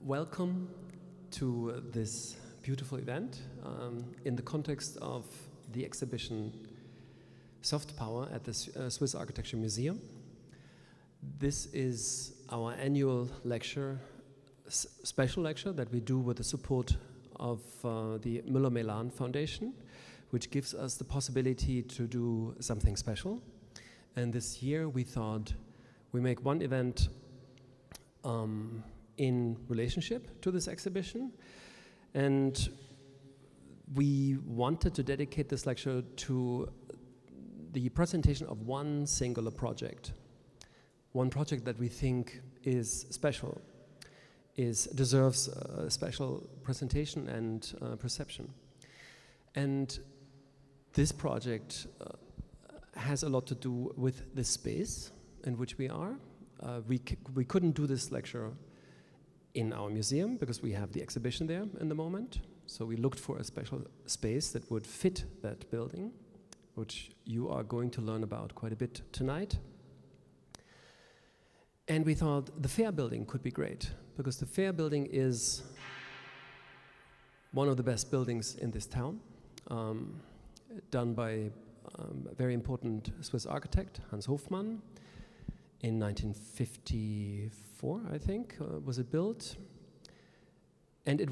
Welcome to this beautiful event in the context of the exhibition Soft Power at the Swiss Architecture Museum. This is our annual lecture, special lecture that we do with the support of the Müller-Melan Foundation, which gives us the possibility to do something special. And this year we thought we make one event in relationship to this exhibition, and we wanted to dedicate this lecture to the presentation of one singular project, one project that we think is special, deserves a special presentation and perception. And this project has a lot to do with the space in which we are. We couldn't do this lecture in our museum because we have the exhibition there in the moment. So we looked for a special space that would fit that building, which you are going to learn about quite a bit tonight. And we thought the Fair building could be great because the Fair building is one of the best buildings in this town, done by a very important Swiss architect, Hans Hofmann. In 1954, I think, was it built. And it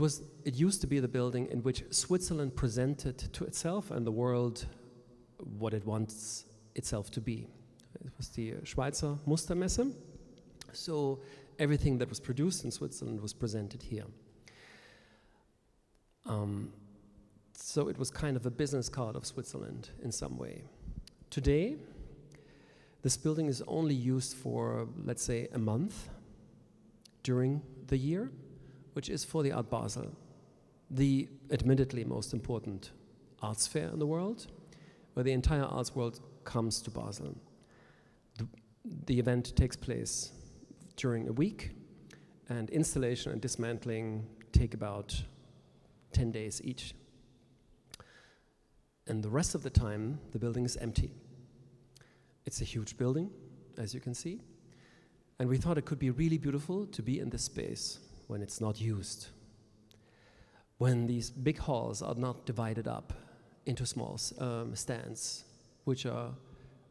used to be the building in which Switzerland presented to itself and the world what it wants itself to be. It was the Schweizer Mustermesse. So everything that was produced in Switzerland was presented here. So it was kind of a business card of Switzerland in some way. Today, this building is only used for, let's say, a month during the year, which is for the Art Basel, the admittedly most important arts fair in the world, where the entire arts world comes to Basel. The event takes place during a week, and installation and dismantling take about 10 days each. And the rest of the time, the building is empty. It's a huge building, as you can see, and we thought it could be really beautiful to be in this space when it's not used, when these big halls are not divided up into small stands, which are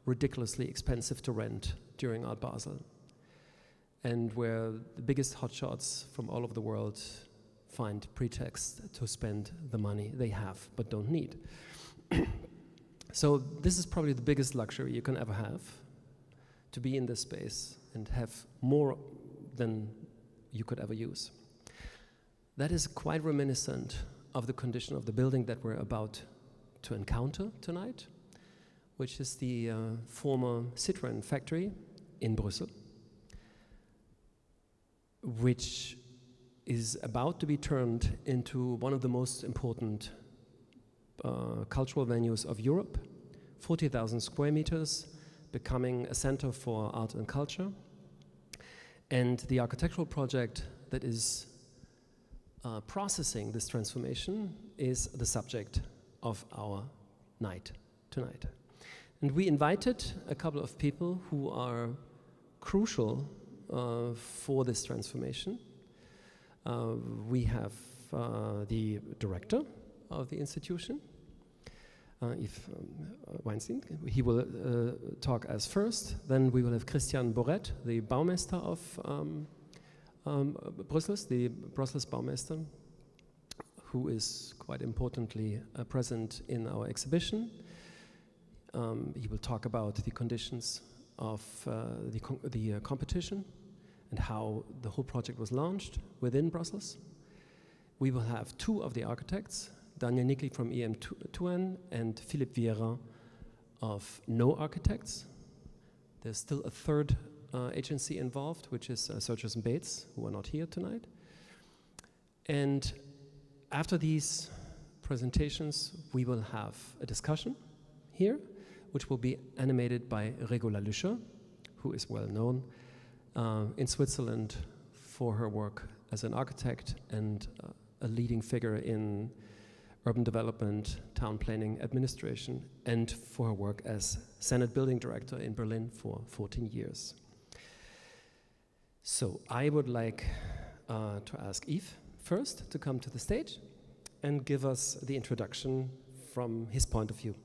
ridiculously expensive to rent during Art Basel, and where the biggest hotshots from all over the world find pretext to spend the money they have but don't need. So this is probably the biggest luxury you can ever have, to be in this space and have more than you could ever use. That is quite reminiscent of the condition of the building that we're about to encounter tonight, which is the former Citroën factory in Brussels, which is about to be turned into one of the most important cultural venues of Europe, 40,000 square meters, becoming a center for art and culture. And the architectural project that is processing this transformation is the subject of our night tonight. And we invited a couple of people who are crucial for this transformation. We have the director of the institution, Yves Weinstein. He will talk as first. Then we will have Christian Borret, the Baumeister of Brussels, the Brussels Baumeister, who is quite importantly present in our exhibition. He will talk about the conditions of the competition and how the whole project was launched within Brussels. We will have two of the architects, Daniel Nikli from EM2N and Philipp Vieira of No Architects. There's still a third agency involved, which is Searchers and Bates, who are not here tonight. And after these presentations, we will have a discussion here, which will be animated by Regula Lüscher, who is well known in Switzerland for her work as an architect and a leading figure in urban development, town planning, administration, and for her work as Senate Building Director in Berlin for 14 years. So I would like to ask Yves first to come to the stage and give us the introduction from his point of view.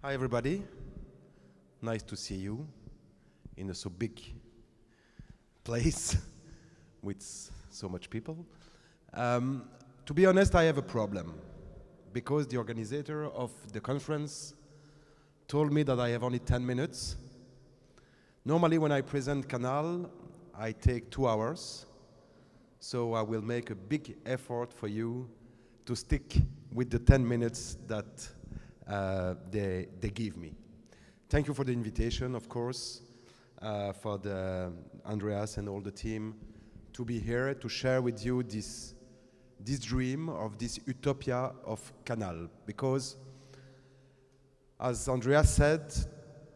Hi everybody, nice to see you in a so big place with so much people. To be honest, I have a problem because the organizer of the conference told me that I have only 10 minutes. Normally when I present Canal, I take 2 hours, so I will make a big effort for you to stick with the 10 minutes that they give me. Thank you for the invitation, of course, for Andreas and all the team to be here to share with you this dream of this utopia of Canal. Because, as Andreas said,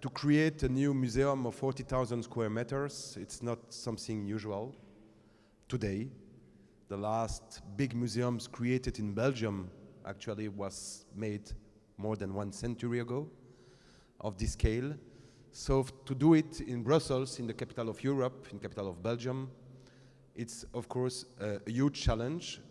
to create a new museum of 40,000 square meters, it's not something usual today. The last big museums created in Belgium actually was made more than 1 century ago of this scale. So to do it in Brussels, in the capital of Europe, in the capital of Belgium, it's of course a huge challenge.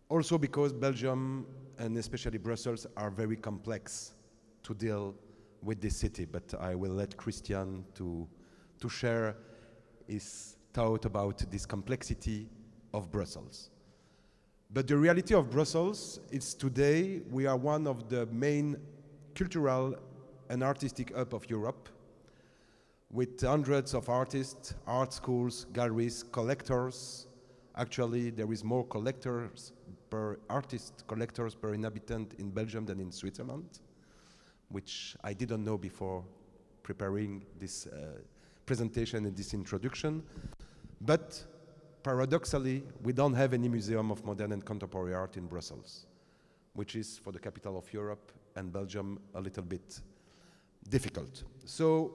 Also because Belgium and especially Brussels are very complex to deal with this city, but I will let Christian to share his thought about this complexity of Brussels. But the reality of Brussels is today we are one of the main cultural and artistic hub of Europe, with hundreds of artists, art schools, galleries, collectors. Actually, there is more collectors per inhabitant in Belgium than in Switzerland, which I didn't know before preparing this presentation and this introduction. But paradoxically, we don't have any museum of modern and contemporary art in Brussels, which is, for the capital of Europe and Belgium, a little bit difficult. So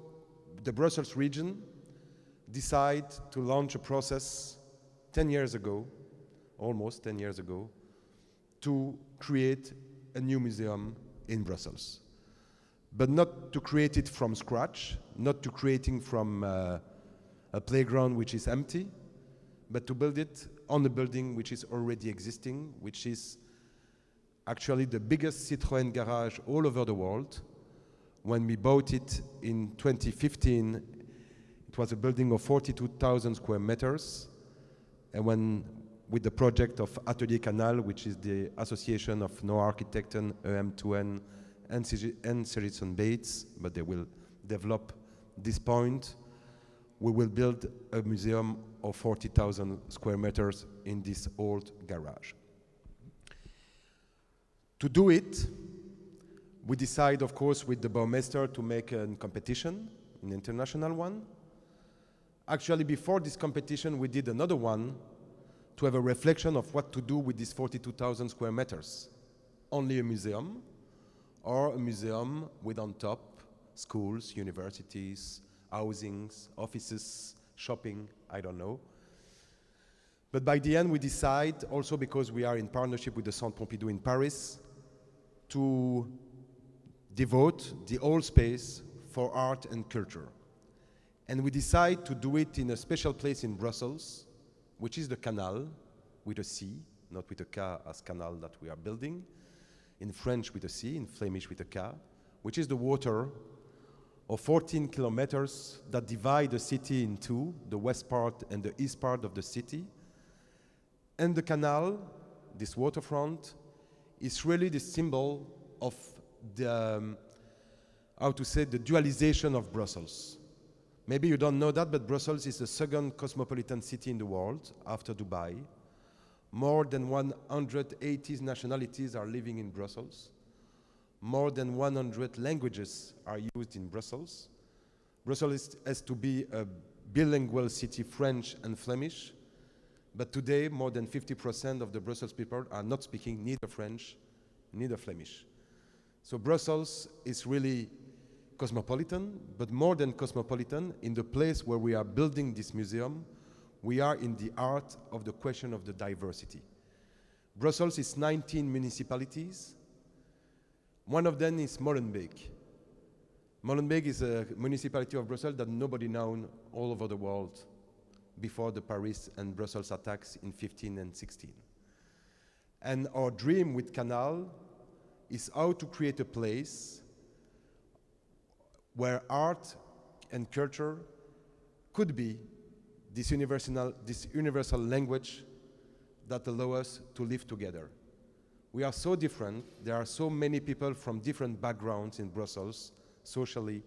the Brussels region decided to launch a process 10 years ago, almost 10 years ago, to create a new museum in Brussels. But not to create it from scratch, not to creating from a playground which is empty, but to build it on a building which is already existing, which is actually the biggest Citroën garage all over the world. When we bought it in 2015, it was a building of 42,000 square meters. And when, with the project of Atelier Canal, which is the association of No Architekten, EM2N, and Sigridson Bates, but they will develop this point, we will build a museum of 40,000 square meters in this old garage. To do it, we decide, of course, with the Bouwmeester to make a competition, an international one. Actually, before this competition, we did another one to have a reflection of what to do with these 42,000 square meters. Only a museum, or a museum with on top schools, universities, housings, offices, shopping, I don't know. But by the end we decide, also because we are in partnership with the Centre Pompidou in Paris, to devote the whole space for art and culture. And we decide to do it in a special place in Brussels, which is the Canal, with a C, not with a K as canal that we are building, in French with a C, in Flemish with a K, which is the water of 14 kilometers that divide the city in two, the west part and the east part of the city. And the canal, this waterfront, is really the symbol of the, how to say, the dualization of Brussels. Maybe you don't know that, but Brussels is the second cosmopolitan city in the world after Dubai. More than 180 nationalities are living in Brussels. More than 100 languages are used in Brussels. Brussels has to be a bilingual city, French and Flemish, But today, more than 50% of the Brussels people are not speaking neither French, neither Flemish. So Brussels is really cosmopolitan, but more than cosmopolitan, in the place where we are building this museum, we are in the heart of the question of the diversity. Brussels is 19 municipalities. One of them is Molenbeek. Molenbeek is a municipality of Brussels that nobody known all over the world before the Paris and Brussels attacks in 15 and 16. And our dream with Canal is how to create a place where art and culture could be this universal language that allow us to live together. We are so different. There are so many people from different backgrounds in Brussels, socially,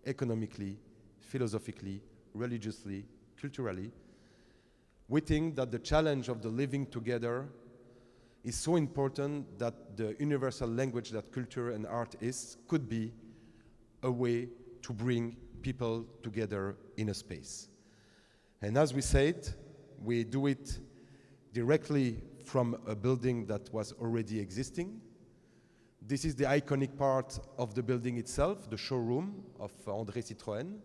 economically, philosophically, religiously, culturally. We think that the challenge of the living together is so important that the universal language that culture and art is could be a way to bring people together in a space. And as we said, we do it directly from a building that was already existing. This is the iconic part of the building itself, the showroom of André Citroën.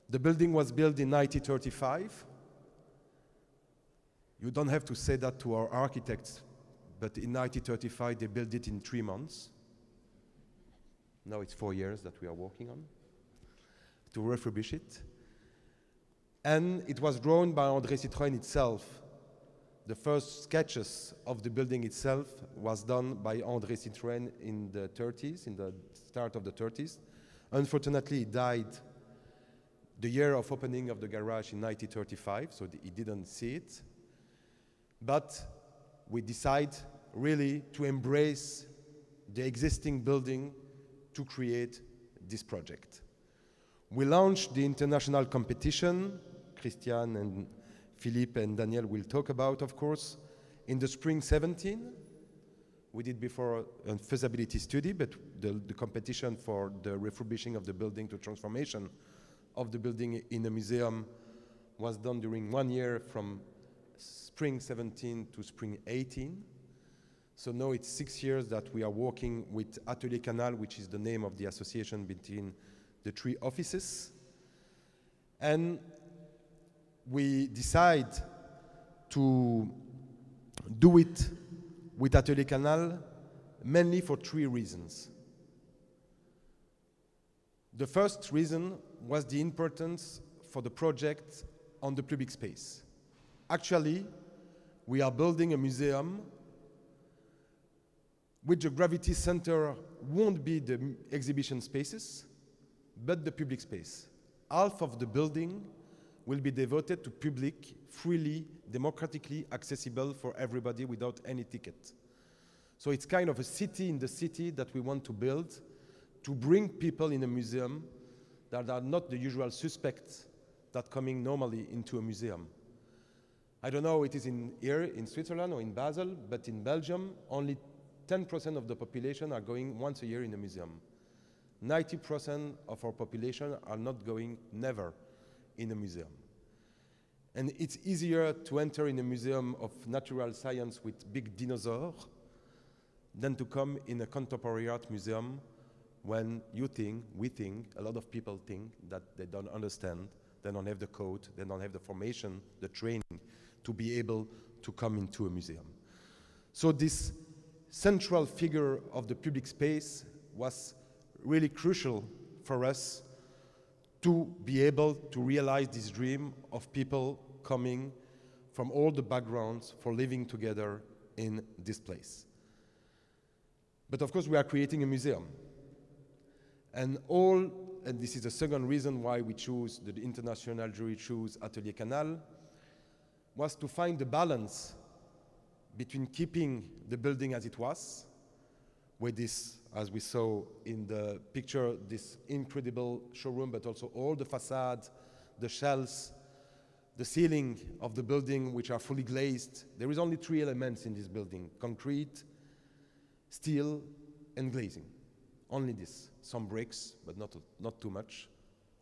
The building was built in 1935. You don't have to say that to our architects, but in 1935 they built it in 3 months. Now it's 4 years that we are working on to refurbish it. And it was drawn by André Citroën itself. The first sketches of the building itself was done by André Citroën in the 30s, in the start of the 30s. Unfortunately, he died the year of opening of the garage in 1935, so he didn't see it. But we decide really to embrace the existing building to create this project. We launched the international competition. Christian and Philippe and Daniel will talk about, of course, in the spring 17. We did before a feasibility study, but the competition for the refurbishing of the building to transformation of the building in a museum was done during 1 year from spring 17 to spring 18. So now it's 6 years that we are working with Atelier Canal, which is the name of the association between the 3 offices. And we decide to do it with Atelier Canal mainly for 3 reasons. The first reason was the importance for the project on the public space. Actually, we are building a museum which the gravity center won't be the exhibition spaces, but the public space. Half of the building will be devoted to public, freely, democratically accessible for everybody without any ticket. So it's kind of a city in the city that we want to build to bring people in a museum that are not the usual suspects that coming normally into a museum. I don't know how it is here in Switzerland or in Basel, but in Belgium, only 10% of the population are going once a year in a museum. 90% of our population are not going never in a museum. And it's easier to enter in a museum of natural science with big dinosaurs than to come in a contemporary art museum when we think, a lot of people think that they don't understand, they don't have the code, they don't have the formation, the training to be able to come into a museum. So this central figure of the public space was really crucial for us to be able to realize this dream of people coming from all the backgrounds for living together in this place. But of course, we are creating a museum. And this is the second reason why we choose, the international jury chose Atelier Canal, was to find the balance between keeping the building as it was, with this, as we saw in the picture, this incredible showroom, but also all the facade, the shells, the ceiling of the building, which are fully glazed. There is only 3 elements in this building: concrete, steel, and glazing. Only this. Some bricks, but not too much.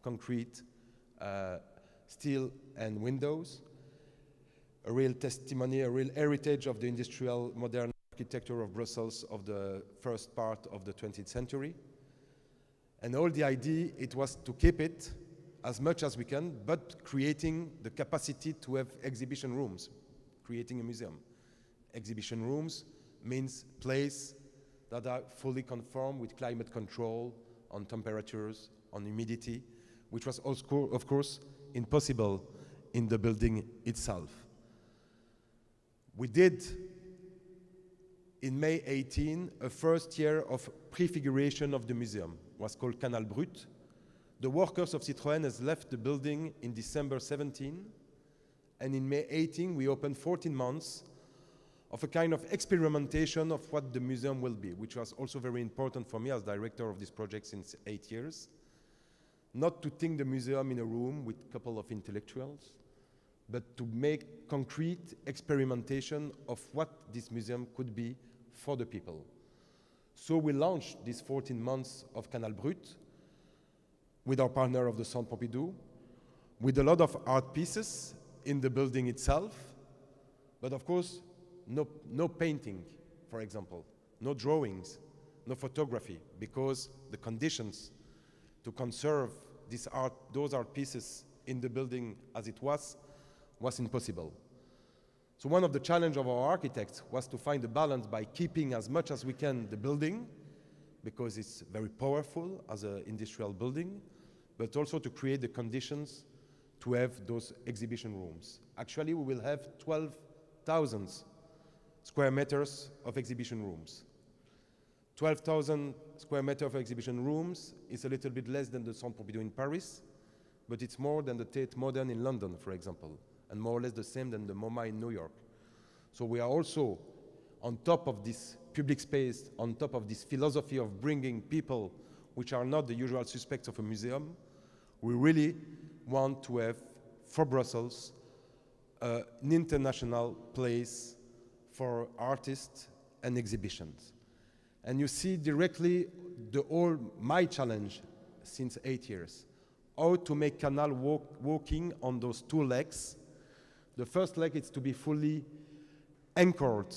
Concrete, steel, and windows. a real testimony, a real heritage of the industrial modern architecture of Brussels of the first part of the 20th century. And all the idea, it was to keep it as much as we can, but creating the capacity to have exhibition rooms, creating a museum. Exhibition rooms means places that are fully conform with climate control on temperatures, on humidity, which was also, of course, impossible in the building itself. We did, in May 18, a first year of prefiguration of the museum. It was called Canal Brut. The workers of Citroën has left the building in December 17, and in May 18, we opened 14 months of a kind of experimentation of what the museum will be, which was also very important for me as director of this project since 8 years. Not to think the museum in a room with a couple of intellectuals, but to make concrete experimentation of what this museum could be for the people. So we launched these 14 months of Canal Brut with our partner of the Centre Pompidou, with a lot of art pieces in the building itself, but of course, no painting, for example, no drawings, no photography, because the conditions to conserve those art pieces in the building as it was impossible. So one of the challenges of our architects was to find a balance by keeping as much as we can the building, because it's very powerful as an industrial building, but also to create the conditions to have those exhibition rooms. Actually, we will have 12,000 square meters of exhibition rooms. 12,000 square meters of exhibition rooms is a little bit less than the Centre Pompidou in Paris, but it's more than the Tate Modern in London, for example, and more or less the same than the MoMA in New York. So we are also, on top of this public space, on top of this philosophy of bringing people which are not the usual suspects of a museum, we really want to have, for Brussels, an international place for artists and exhibitions. And you see directly my challenge since 8 years, how to make Canal walking on those two legs. The first leg is to be fully anchored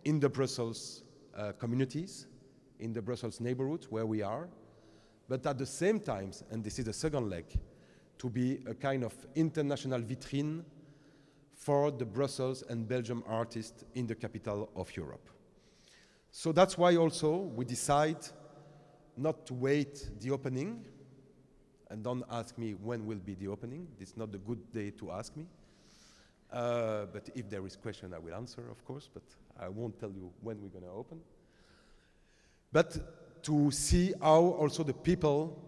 in the Brussels communities, in the Brussels neighborhoods where we are, but at the same time, and this is the second leg, to be a kind of international vitrine for the Brussels and Belgium artists in the capital of Europe. So that's why also we decide not to wait the opening, and don't ask me when will be the opening. It's not the good day to ask me. But if there is question, I will answer, of course, but I won't tell you when we're going to open. But to see how also the people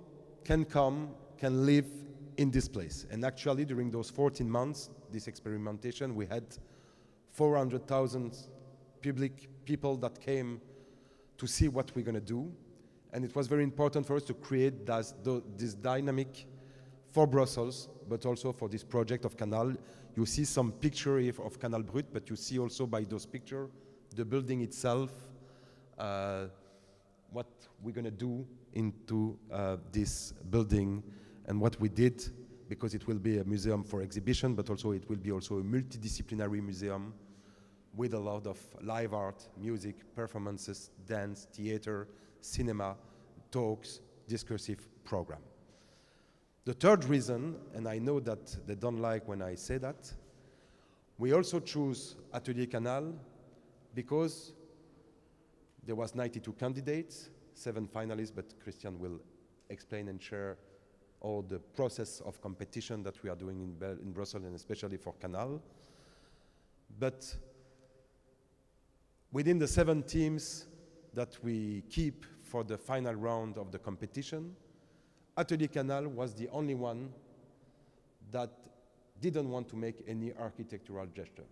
can come, can live in this place. And actually, during those 14 months, this experimentation, we had 400,000 public people that came to see what we're going to do. And it was very important for us to create this dynamic for Brussels, but also for this project of Canal. You see some picture here of Canal Brut, but you see also by those pictures the building itself, what we're going to do into this building and what we did, because it will be a museum for exhibition, but also it will be also a multidisciplinary museum with a lot of live art, music, performances, dance, theater, cinema, talks, discursive program. The third reason, and I know that they don't like when I say that, we also choose Atelier Canal because there was 92 candidates, 7 finalists, but Christian will explain and share all the process of competition that we are doing in Brussels, and especially for Canal. But within the 7 teams that we keep for the final round of the competition, Atelier Canal was the only one that didn't want to make any architectural gesture.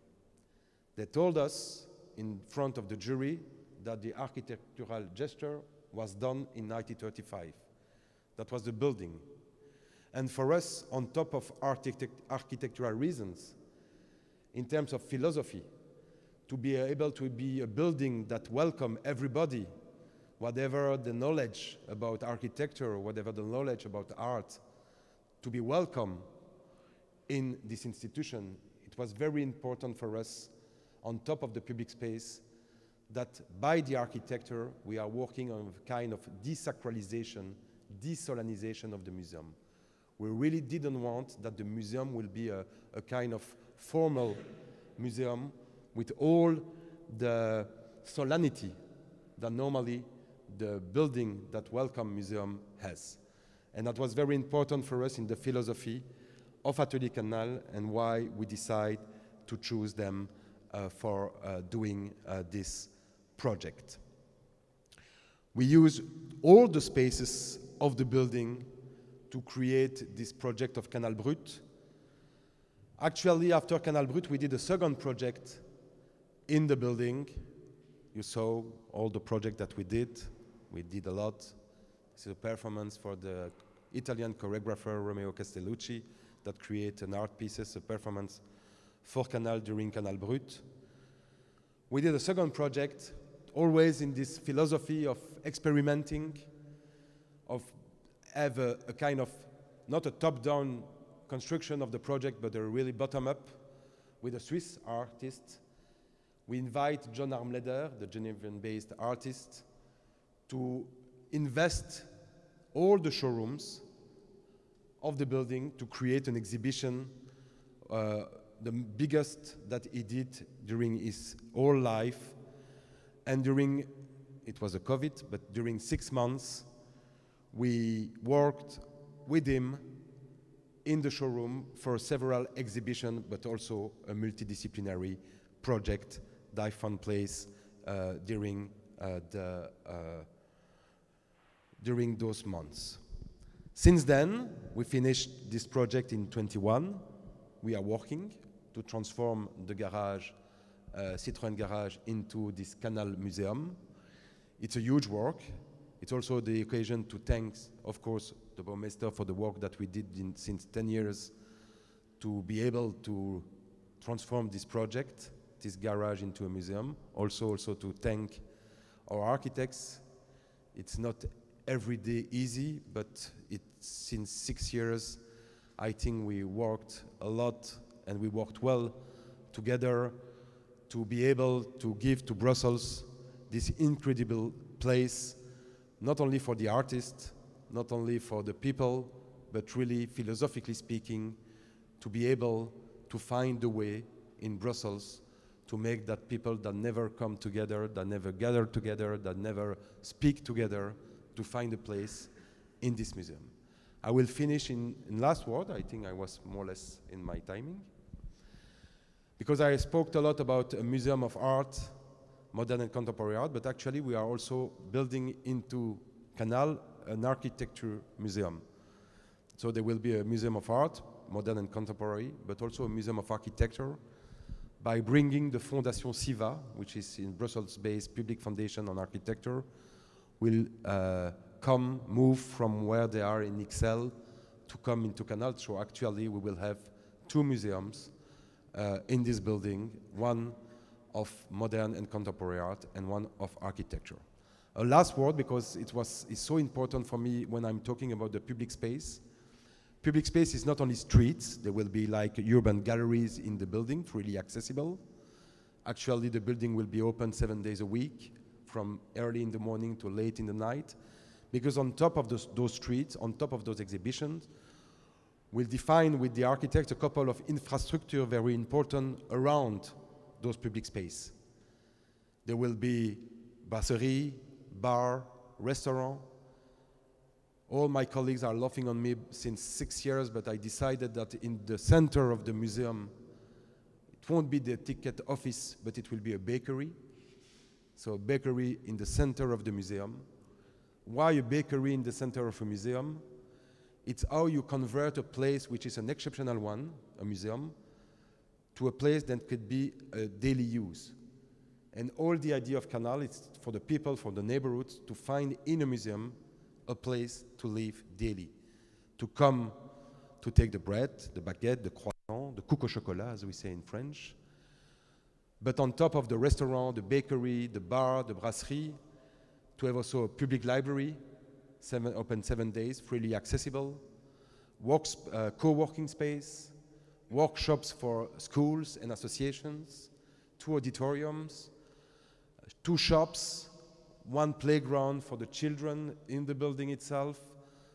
They told us in front of the jury that the architectural gesture was done in 1935. That was the building. And for us, on top of architectural reasons, in terms of philosophy, to be able to be a building that welcomes everybody, whatever the knowledge about architecture, or whatever the knowledge about art, to be welcome in this institution, it was very important for us, on top of the public space, that by the architecture, we are working on a kind of desacralization, desolanization of the museum. We really didn't want that the museum will be a kind of formal museum with all the solemnity that normally the building that welcome museum has. And that was very important for us in the philosophy of Atelier Canal and why we decide to choose them for doing this project. We use all the spaces of the building to create this project of Canal Brut. Actually, after Canal Brut, we did a second project in the building. You saw all the project that we did. We did a lot. This is a performance for the Italian choreographer Romeo Castellucci that created an art pieces, a performance for Canal during Canal Brut. We did a second project, always in this philosophy of experimenting, of have a kind of, not a top-down construction of the project, but a really bottom-up with a Swiss artist. We invite John Armleder, the Genevan-based artist, to invest all the showrooms of the building to create an exhibition, the biggest that he did during his whole life. And during, it was a COVID, but during 6 months, we worked with him in the showroom for several exhibitions, but also a multidisciplinary project that found place during those months. Since then, we finished this project in 21. We are working to transform the garage, Citroën Garage, into this Canal Museum. It's a huge work. It's also the occasion to thank, of course, the Burmeister for the work that we did since 10 years to be able to transform this project, this garage, into a museum. Also to thank our architects. It's not every day easy, but since 6 years, I think we worked a lot and we worked well together to be able to give to Brussels this incredible place, not only for the artists, not only for the people, but really, philosophically speaking, to be able to find a way in Brussels to make that people that never come together, that never gather together, that never speak together, to find a place in this museum. I will finish in last word. I think I was more or less in my timing. Because I spoke a lot about a museum of art, modern and contemporary art, but actually we are also building into Canal an architecture museum. So there will be a museum of art, modern and contemporary, but also a museum of architecture, by bringing the Fondation SIVA, which is in Brussels-based public foundation on architecture, will move from where they are in Ixelles to come into Canal. So actually we will have 2 museums in this building, one of modern and contemporary art and one of architecture. A last word, because it's so important for me when I'm talking about the public space. Public space is not only streets. There will be like urban galleries in the building, freely accessible. Actually, the building will be open 7 days a week, from early in the morning to late in the night, because on top of those streets, on top of those exhibitions, we'll define with the architect a couple of infrastructure very important around those public space. There will be brasserie, bar, restaurant. All my colleagues are laughing on me since 6 years, but I decided that in the center of the museum, it won't be the ticket office, but it will be a bakery. So a bakery in the center of the museum. Why a bakery in the center of a museum? It's how you convert a place which is an exceptional one, a museum, to a place that could be a daily use. And all the idea of Canal is for the people, for the neighborhoods, to find in a museum a place to live daily, to come to take the bread, the baguette, the croissant, the coupe au chocolat, as we say in French. But on top of the restaurant, the bakery, the bar, the brasserie, to have also a public library, open 7 days, freely accessible, co-working space, workshops for schools and associations, 2 auditoriums, 2 shops, 1 playground for the children in the building itself.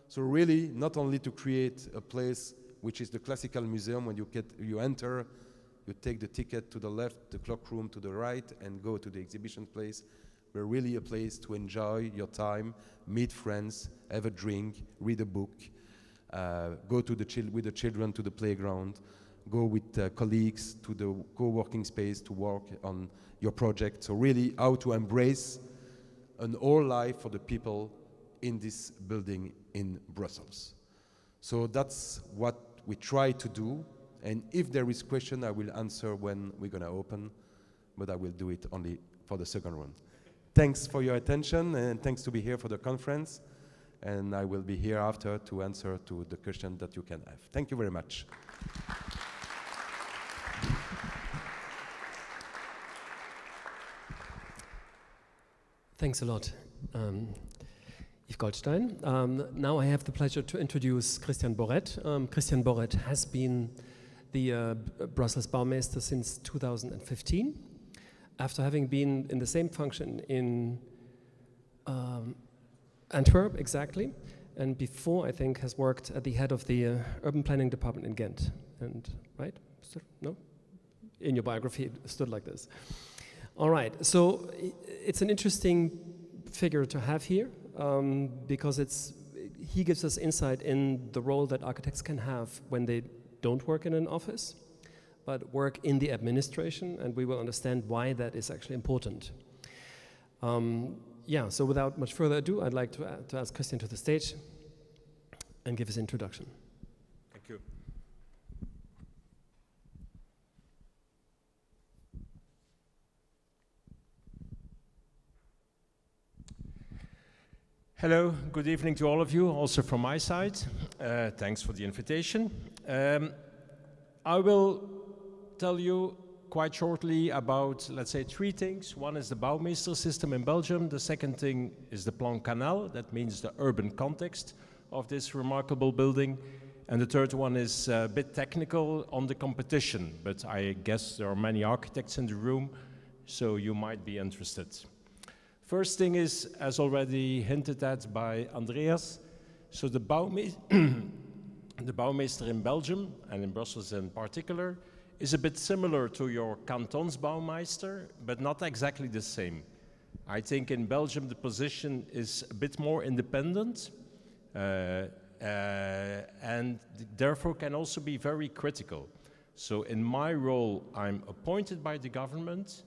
So really, not only to create a place which is the classical museum, when you enter, you take the ticket to the left, the clock room to the right, and go to the exhibition place. We're really a place to enjoy your time, meet friends, have a drink, read a book, go to with the children to the playground, go with colleagues to the co-working space to work on your project. So really how to embrace an whole life for the people in this building in Brussels. So that's what we try to do. And if there is question, I will answer when we're gonna open, but I will do it only for the second one. Thanks for your attention, and thanks to be here for the conference. And I will be here after to answer to the question that you can have. Thank you very much. Thanks a lot, Yves Goldstein. Now I have the pleasure to introduce Christian Borret. Christian Borret has been the Brussels Baumeister since 2015, after having been in the same function in Antwerp, exactly, and before, I think, has worked at the head of the urban planning department in Ghent. And, right? No? In your biography, it stood like this. All right, so it's an interesting figure to have here because he gives us insight in the role that architects can have when they don't work in an office, but work in the administration, and we will understand why that is actually important. Yeah, so without much further ado, I'd like to ask Christian to the stage and give his introduction. Thank you. Hello, good evening to all of you, also from my side. Thanks for the invitation. I will tell you quite shortly about, let's say, 3 things. One is the Baumeister system in Belgium. The second thing is the Plan Canal. That means the urban context of this remarkable building. And the third one is a bit technical on the competition, but I guess there are many architects in the room, so you might be interested. First thing is, as already hinted at by Andreas, so the Baumeister in Belgium, and in Brussels in particular, is a bit similar to your Kantonsbaumeister, but not exactly the same. I think in Belgium the position is a bit more independent, and therefore can also be very critical. So in my role, I'm appointed by the government,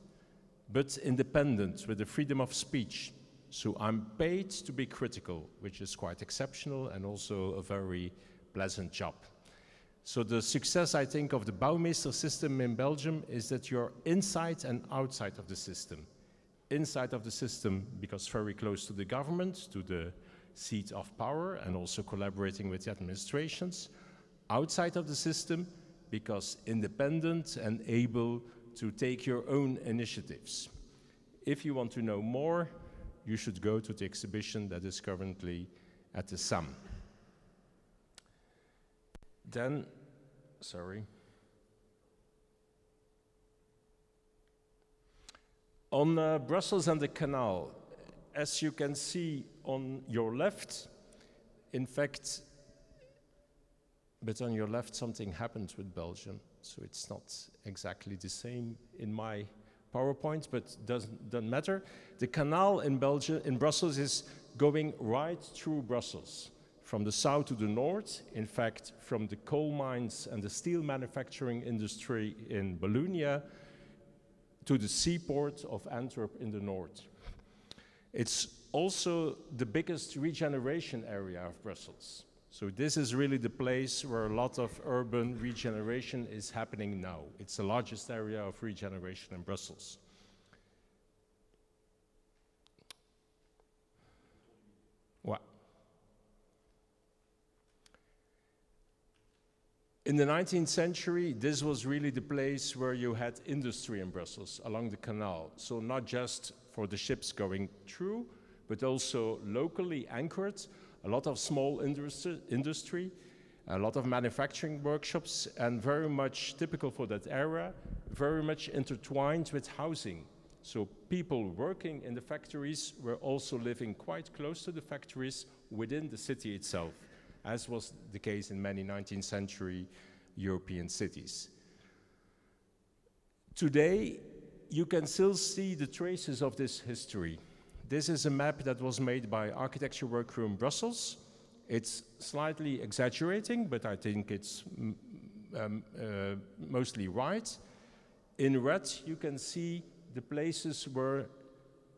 but independent with the freedom of speech. So I'm paid to be critical, which is quite exceptional and also a very pleasant job. So the success, I think, of the Baumeister system in Belgium is that you're inside and outside of the system. Inside of the system because very close to the government, to the seat of power, and also collaborating with the administrations. Outside of the system because independent and able to take your own initiatives. If you want to know more, you should go to the exhibition that is currently at the SAM. Then, sorry. On Brussels and the Canal, as you can see on your left, in fact, but on your left something happened with Belgium, so it's not exactly the same in my PowerPoint, but doesn't matter. The canal in Belgium, in Brussels, is going right through Brussels, from the south to the north. In fact, from the coal mines and the steel manufacturing industry in Wallonia to the seaport of Antwerp in the north. It's also the biggest regeneration area of Brussels. So this is really the place where a lot of urban regeneration is happening now. It's the largest area of regeneration in Brussels. What? In the 19th century, this was really the place where you had industry in Brussels along the canal. So not just for the ships going through, but also locally anchored, a lot of small industry. A lot of manufacturing workshops, and very much typical for that era, very much intertwined with housing. So people working in the factories were also living quite close to the factories within the city itself, as was the case in many 19th century European cities. Today, you can still see the traces of this history. This is a map that was made by Architecture Workroom Brussels. It's slightly exaggerating, but I think it's mostly right. In red, you can see the places where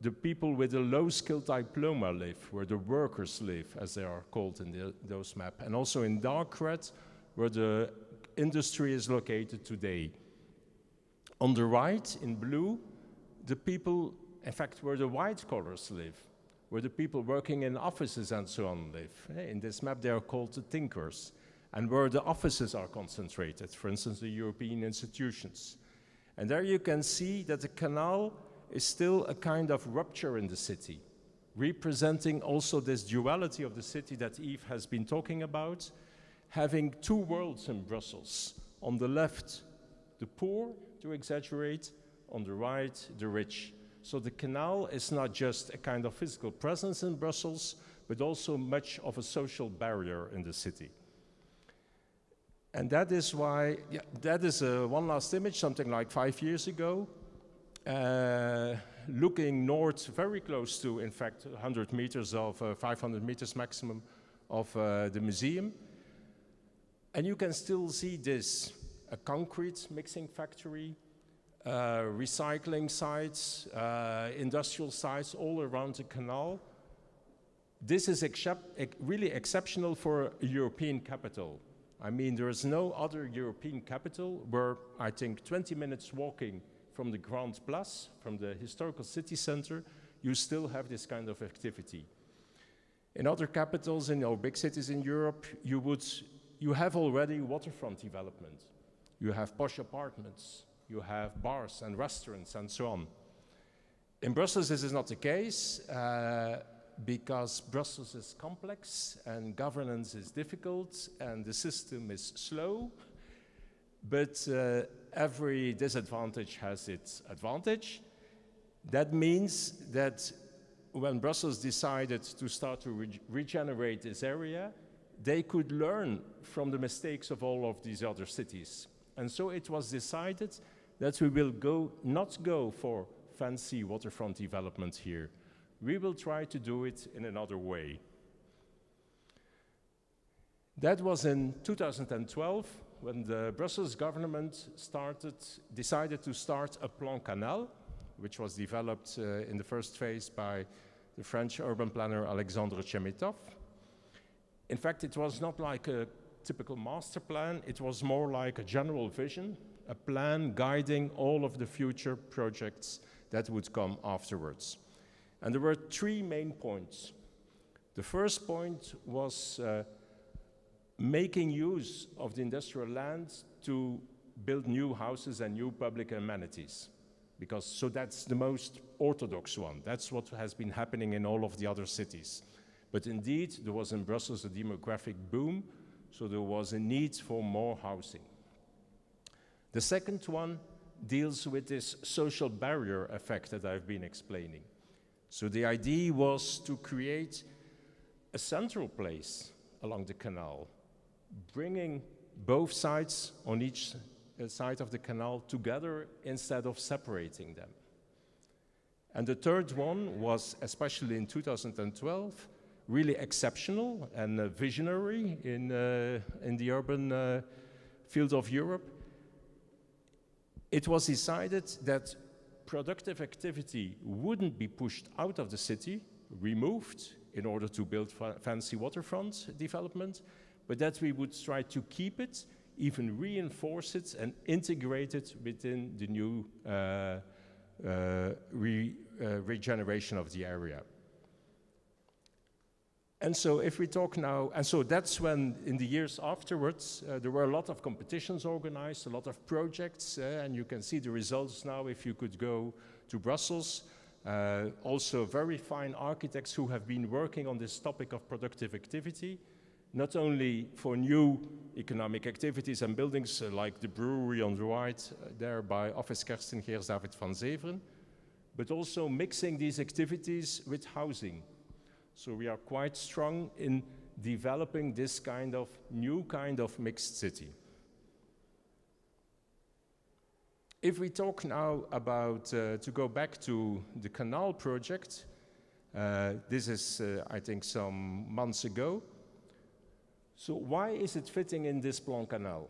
the people with a low-skill diploma live, where the workers live, as they are called in those maps. And also in dark red, where the industry is located today. On the right, in blue, the people, in fact, where the white collars live, where the people working in offices and so on live. In this map, they are called the thinkers, and where the offices are concentrated, for instance, the European institutions. And there you can see that the canal is still a kind of rupture in the city, representing also this duality of the city that Yves has been talking about, having two worlds in Brussels. On the left, the poor, to exaggerate, on the right, the rich. So the canal is not just a kind of physical presence in Brussels, but also much of a social barrier in the city. And that is why, that is one last image, something like 5 years ago, looking north, very close to, in fact, 100 meters of, 500 meters maximum of the museum. And you can still see this, a concrete mixing factory, recycling sites, industrial sites all around the canal. This is really exceptional for a European capital. I mean, there is no other European capital where I think 20 minutes walking from the Grand Place, from the historical city center, you still have this kind of activity. In other capitals, in big cities in Europe, you have already waterfront development. You have posh apartments, you have bars and restaurants and so on. In Brussels, this is not the case because Brussels is complex and governance is difficult and the system is slow, but every disadvantage has its advantage. That means that when Brussels decided to start to regenerate this area, they could learn from the mistakes of all of these other cities. And so it was decided that we will not go for fancy waterfront development here. We will try to do it in another way. That was in 2012 when the Brussels government decided to start a Plan Canal, which was developed in the first phase by the French urban planner Alexandre Chemetov. In fact, it was not like a typical master plan, it was more like a general vision, a plan guiding all of the future projects that would come afterwards. And there were three main points. The first point was making use of the industrial land to build new houses and new public amenities. So that's the most orthodox one. That's what has been happening in all of the other cities. But indeed, there was in Brussels a demographic boom, so there was a need for more housing. The second one deals with this social barrier effect that I've been explaining. So the idea was to create a central place along the canal, bringing both sides on each side of the canal together instead of separating them. And the third one was, especially in 2012, really exceptional and visionary in the urban field of Europe. It was decided that productive activity wouldn't be pushed out of the city, removed in order to build fancy waterfront development, but that we would try to keep it, even reinforce it and integrate it within the new regeneration of the area. And so if we talk now, and so that's when in the years afterwards, there were a lot of competitions organized, a lot of projects, and you can see the results now if you could go to Brussels. Also very fine architects who have been working on this topic of productive activity. not only for new economic activities and buildings like the brewery on the right, there by Office Kersten Geers David van Zeveren, but also mixing these activities with housing. So we are quite strong in developing this kind of new kind of mixed city. If we talk now about, to go back to the canal project, this is, I think, some months ago. So why is it fitting in this Plan Canal?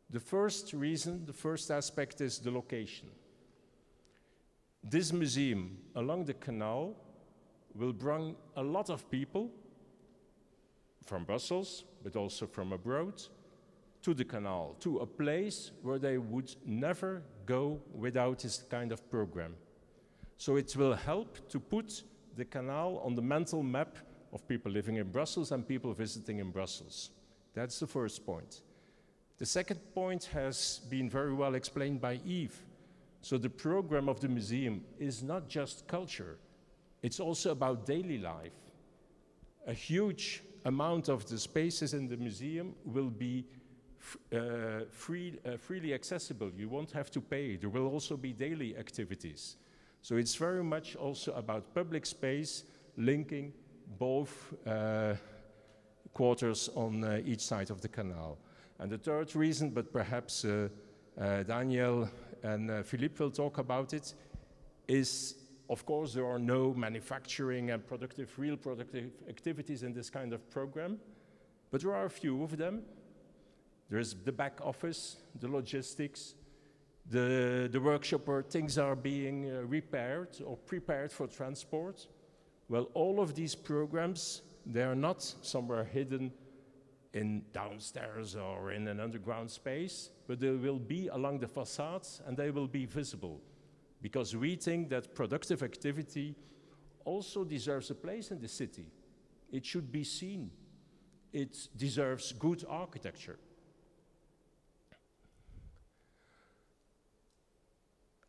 The first reason, the first aspect is the location. This museum along the canal will bring a lot of people from Brussels, but also from abroad, to the canal, to a place where they would never go without this kind of program. So it will help to put the canal on the mental map of people living in Brussels and people visiting in Brussels. That's the first point. The second point has been very well explained by Yves. So the program of the museum is not just culture, it's also about daily life. A huge amount of the spaces in the museum will be freely accessible. You won't have to pay. There will also be daily activities. So it's very much also about public space linking both quarters on each side of the canal. And the third reason, but perhaps Daniel and Philippe will talk about it, is of course there are no manufacturing and real productive activities in this kind of program, but there are a few of them. There's the back office, the logistics, the workshop where things are being repaired or prepared for transport. Well, all of these programs, they are not somewhere hidden in downstairs or in an underground space, but they will be along the facades and they will be visible. Because we think that productive activity also deserves a place in the city. It should be seen. It deserves good architecture.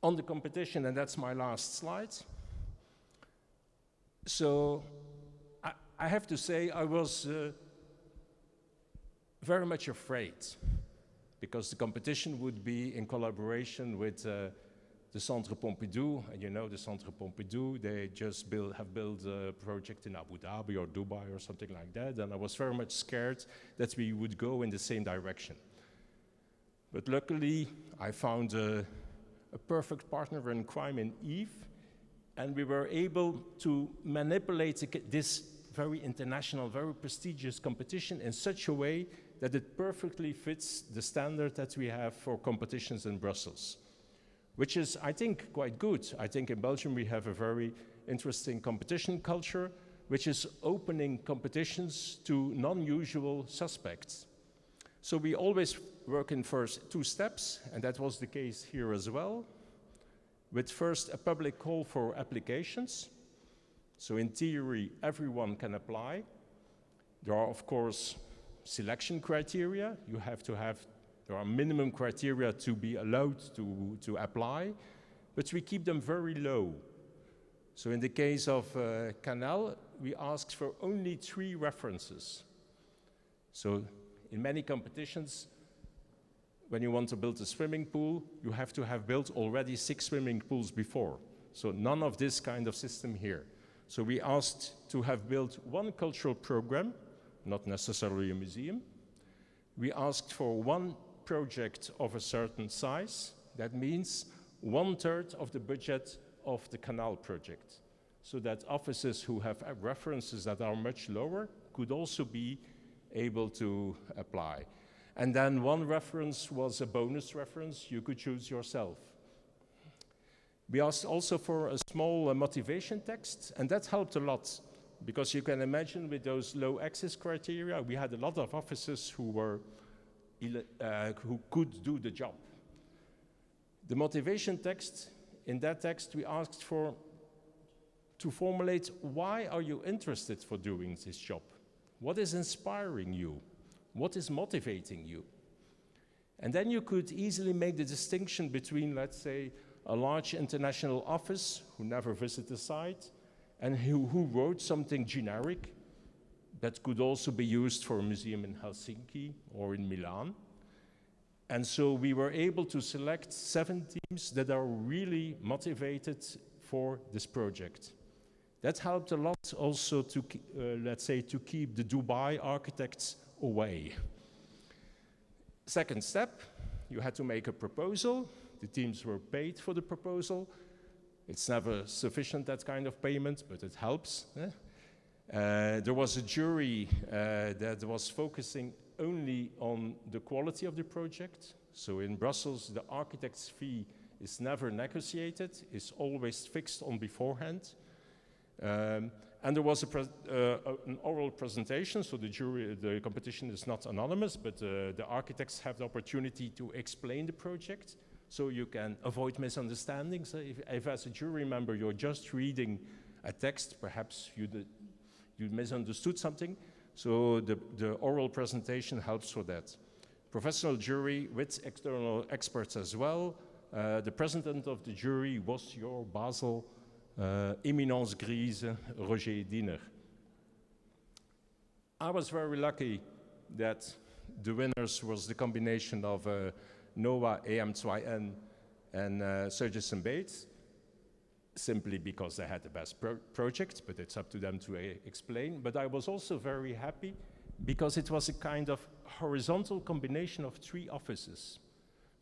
On the competition, and that's my last slide. So I have to say I was very much afraid because the competition would be in collaboration with the Centre Pompidou, and you know the Centre Pompidou, they just have built a project in Abu Dhabi or Dubai or something like that, and I was very much scared that we would go in the same direction. But luckily, I found a perfect partner in crime in Yves, and we were able to manipulate this very international, very prestigious competition in such a way that it perfectly fits the standard that we have for competitions in Brussels, which is, I think, quite good. I think in Belgium we have a very interesting competition culture, which is opening competitions to non-usual suspects. So we always work in first 2 steps, and that was the case here as well, with first a public call for applications. So in theory, everyone can apply. There are, of course, selection criteria. You have to have, there are minimum criteria to be allowed to apply, but we keep them very low. So in the case of Canal, we asked for only 3 references. So in many competitions, when you want to build a swimming pool, you have to have built already 6 swimming pools before. So none of this kind of system here. So we asked to have built 1 cultural program, not necessarily a museum. We asked for 1 project of a certain size. That means 1/3 of the budget of the canal project, so that offices who have references that are much lower could also be able to apply. And then 1 reference was a bonus reference you could choose yourself. We asked also for a small motivation text, and that helped a lot, because you can imagine with those low access criteria, we had a lot of officers who could do the job. The motivation text, in that text we asked to formulate, why are you interested for doing this job? What is inspiring you? What is motivating you? And then you could easily make the distinction between, let's say, a large international office who never visited the site and who wrote something generic, that could also be used for a museum in Helsinki or in Milan. And so we were able to select 7 teams that are really motivated for this project. That helped a lot also to, let's say, to keep the Dubai architects away. Second step, you had to make a proposal. The teams were paid for the proposal. It's never sufficient, that kind of payment, but it helps. There was a jury that was focusing only on the quality of the project. So in Brussels, the architect's fee is never negotiated, it's always fixed on beforehand. And there was an oral presentation, so the competition is not anonymous, but the architects have the opportunity to explain the project, so you can avoid misunderstandings. If as a jury member you're just reading a text, perhaps you misunderstood something, so the oral presentation helps for that. Professional jury with external experts as well. The president of the jury was your Basel Eminence Grise, Roger Diener. I was very lucky that the winners was the combination of NOAA, AM2N, and Sturgis and Bates, simply because they had the best project, but it's up to them to explain. But I was also very happy because it was a kind of horizontal combination of 3 offices.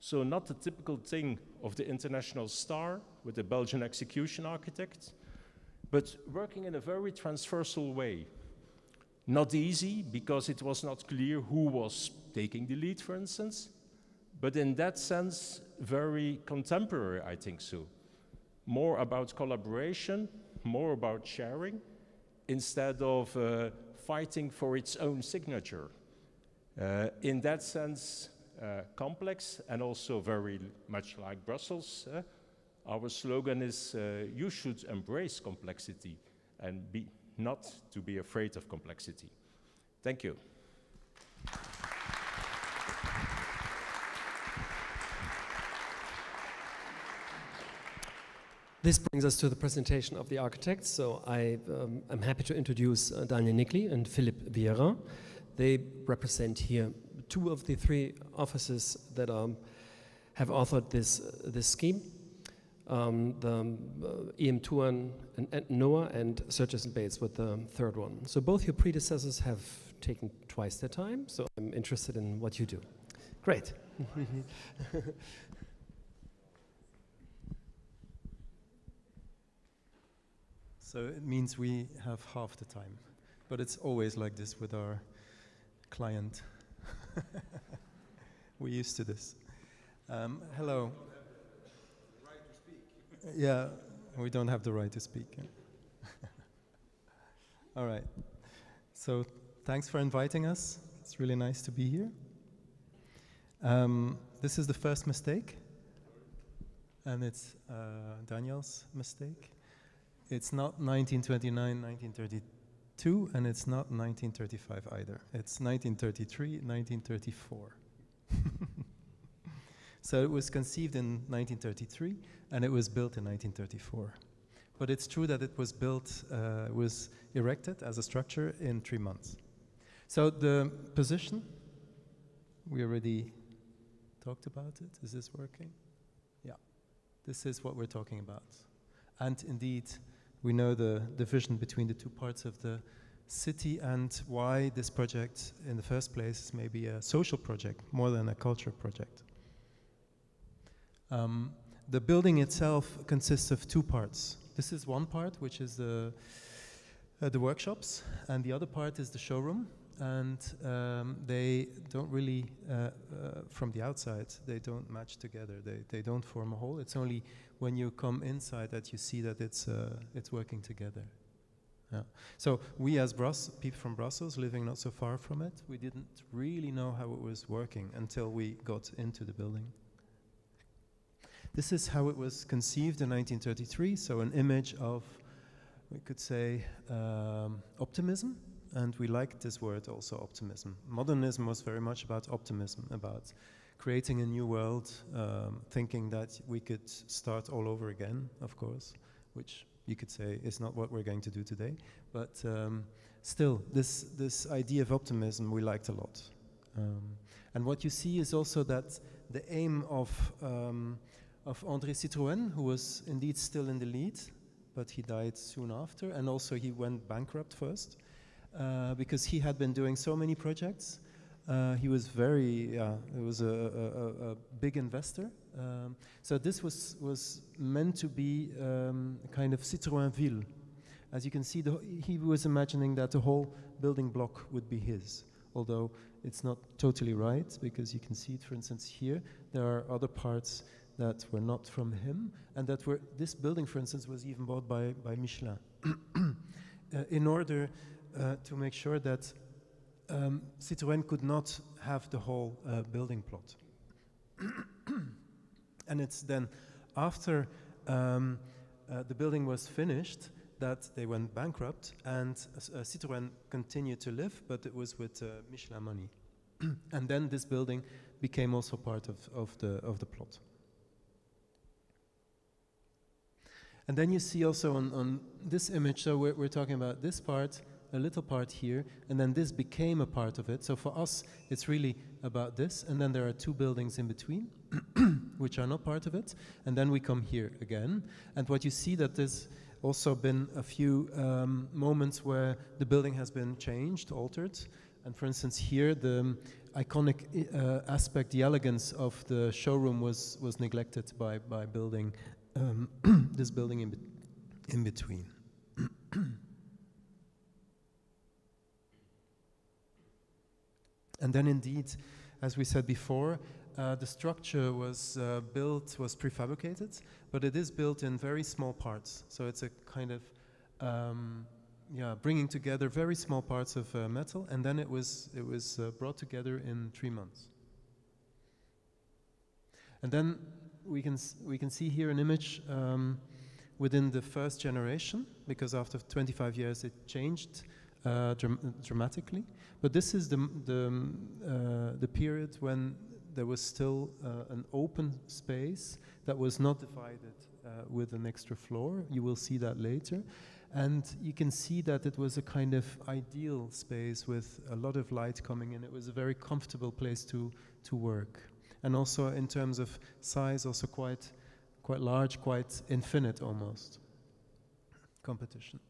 So not the typical thing of the international star with the Belgian execution architect, but working in a very transversal way. Not easy, because it was not clear who was taking the lead, for instance, but in that sense, very contemporary, I think so. More about collaboration, more about sharing, instead of fighting for its own signature. In that sense, complex and also very much like Brussels. Our slogan is, you should embrace complexity and not to be afraid of complexity. Thank you. This brings us to the presentation of the architects. So I'm happy to introduce Daniel Nickley and Philippe Vieira. They represent here 2 of the 3 offices that have authored this scheme. The EM2N and NOAA and Sturgis and Bates with the 3rd one. So both your predecessors have taken twice their time, so I'm interested in what you do. Great. So it means we have half the time, but it's always like this with our client. We're used to this. Hello. Yeah, we don't have the right to speak. All right. So thanks for inviting us. It's really nice to be here. This is the first mistake, and it's Daniel's mistake. It's not 1929, 1932, and it's not 1935 either. It's 1933, 1934. So it was conceived in 1933, and it was built in 1934. But it's true that it was built, was erected as a structure in 3 months. So the position, we already talked about it. Is this working? Yeah, this is what we're talking about. And indeed, we know the division between the 2 parts of the city and why this project in the first place is maybe a social project more than a culture project. The building itself consists of 2 parts. This is one part, which is the workshops, and the other part is the showroom. And they don't really, from the outside, they don't match together. They don't form a whole. It's only when you come inside that you see that it's working together. Yeah. So we as people from Brussels, living not so far from it, we didn't really know how it was working until we got into the building. This is how it was conceived in 1933, so an image of, we could say, optimism. And we liked this word also, optimism. Modernism was very much about optimism, about creating a new world, thinking that we could start all over again, of course, which you could say is not what we're going to do today. But still, this idea of optimism we liked a lot. And what you see is also that the aim of André Citroën, who was indeed still in the lead, but he died soon after, and also he went bankrupt first, because he had been doing so many projects. He was he was a big investor. So this was meant to be a kind of Citroënville. As you can see, he was imagining that the whole building block would be his, although it's not totally right, because you can see it, for instance, here. There are other parts that were not from him, and that were, this building, for instance, was even bought by Michelin in order to make sure that Citroën could not have the whole building plot. And it's then after the building was finished that they went bankrupt, and Citroën continued to live, but it was with Michelin money. And then this building became also part of the plot. And then you see also on this image, so we're talking about this part, a little part here, and then this became a part of it. So for us, it's really about this, and then there are two buildings in between, which are not part of it, and then we come here again. And what you see that there's also been a few moments where the building has been changed, altered, and for instance here, the iconic aspect, the elegance of the showroom was neglected by building this building in between. And then indeed, as we said before, the structure was prefabricated, but it is built in very small parts. So it's a kind of, bringing together very small parts of metal, and then it was brought together in 3 months. And then we can see here an image within the first generation, because after 25 years it changed dramatically. But this is the period when there was still an open space that was not divided with an extra floor. You will see that later. And you can see that it was a kind of ideal space with a lot of light coming in. It was a very comfortable place to work. And also in terms of size, also quite large, quite infinite almost. Competition.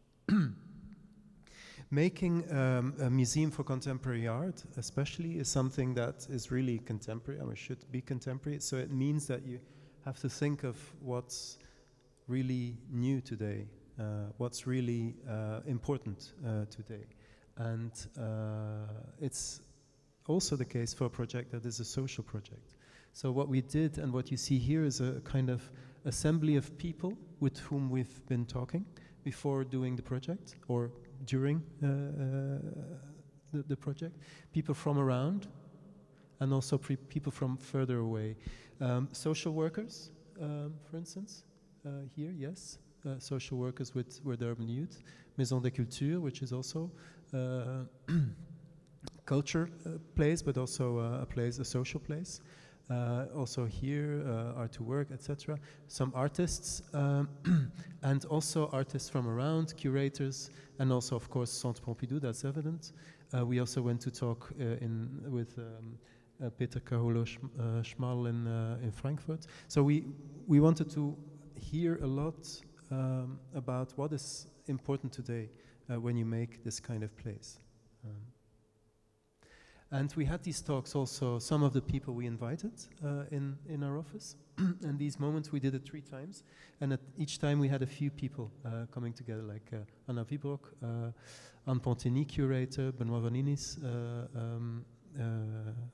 Making a museum for contemporary art, especially, is something that is really contemporary, or should be contemporary. So it means that you have to think of what's really new today, what's really important today. And it's also the case for a project that is a social project. So what we did, and what you see here, is a kind of assembly of people with whom we've been talking before doing the project, or during the project. People from around, and also people from further away. Social workers, for instance, here, yes. Social workers with the urban youth. Maison des Cultures, which is also culture place, but also a social place. Also here, Art to Work, etc. Some artists, and also artists from around, curators, and also, of course, Centre Pompidou, that's evident. We also went to talk with Peter Carollo-Schmal in Frankfurt. So we wanted to hear a lot about what is important today when you make this kind of place. And we had these talks also, some of the people we invited in our office. And these moments we did it 3 times. And at each time we had a few people coming together, like Anna Vibrock, Anne Ponteny, curator, Benoît Vaninis,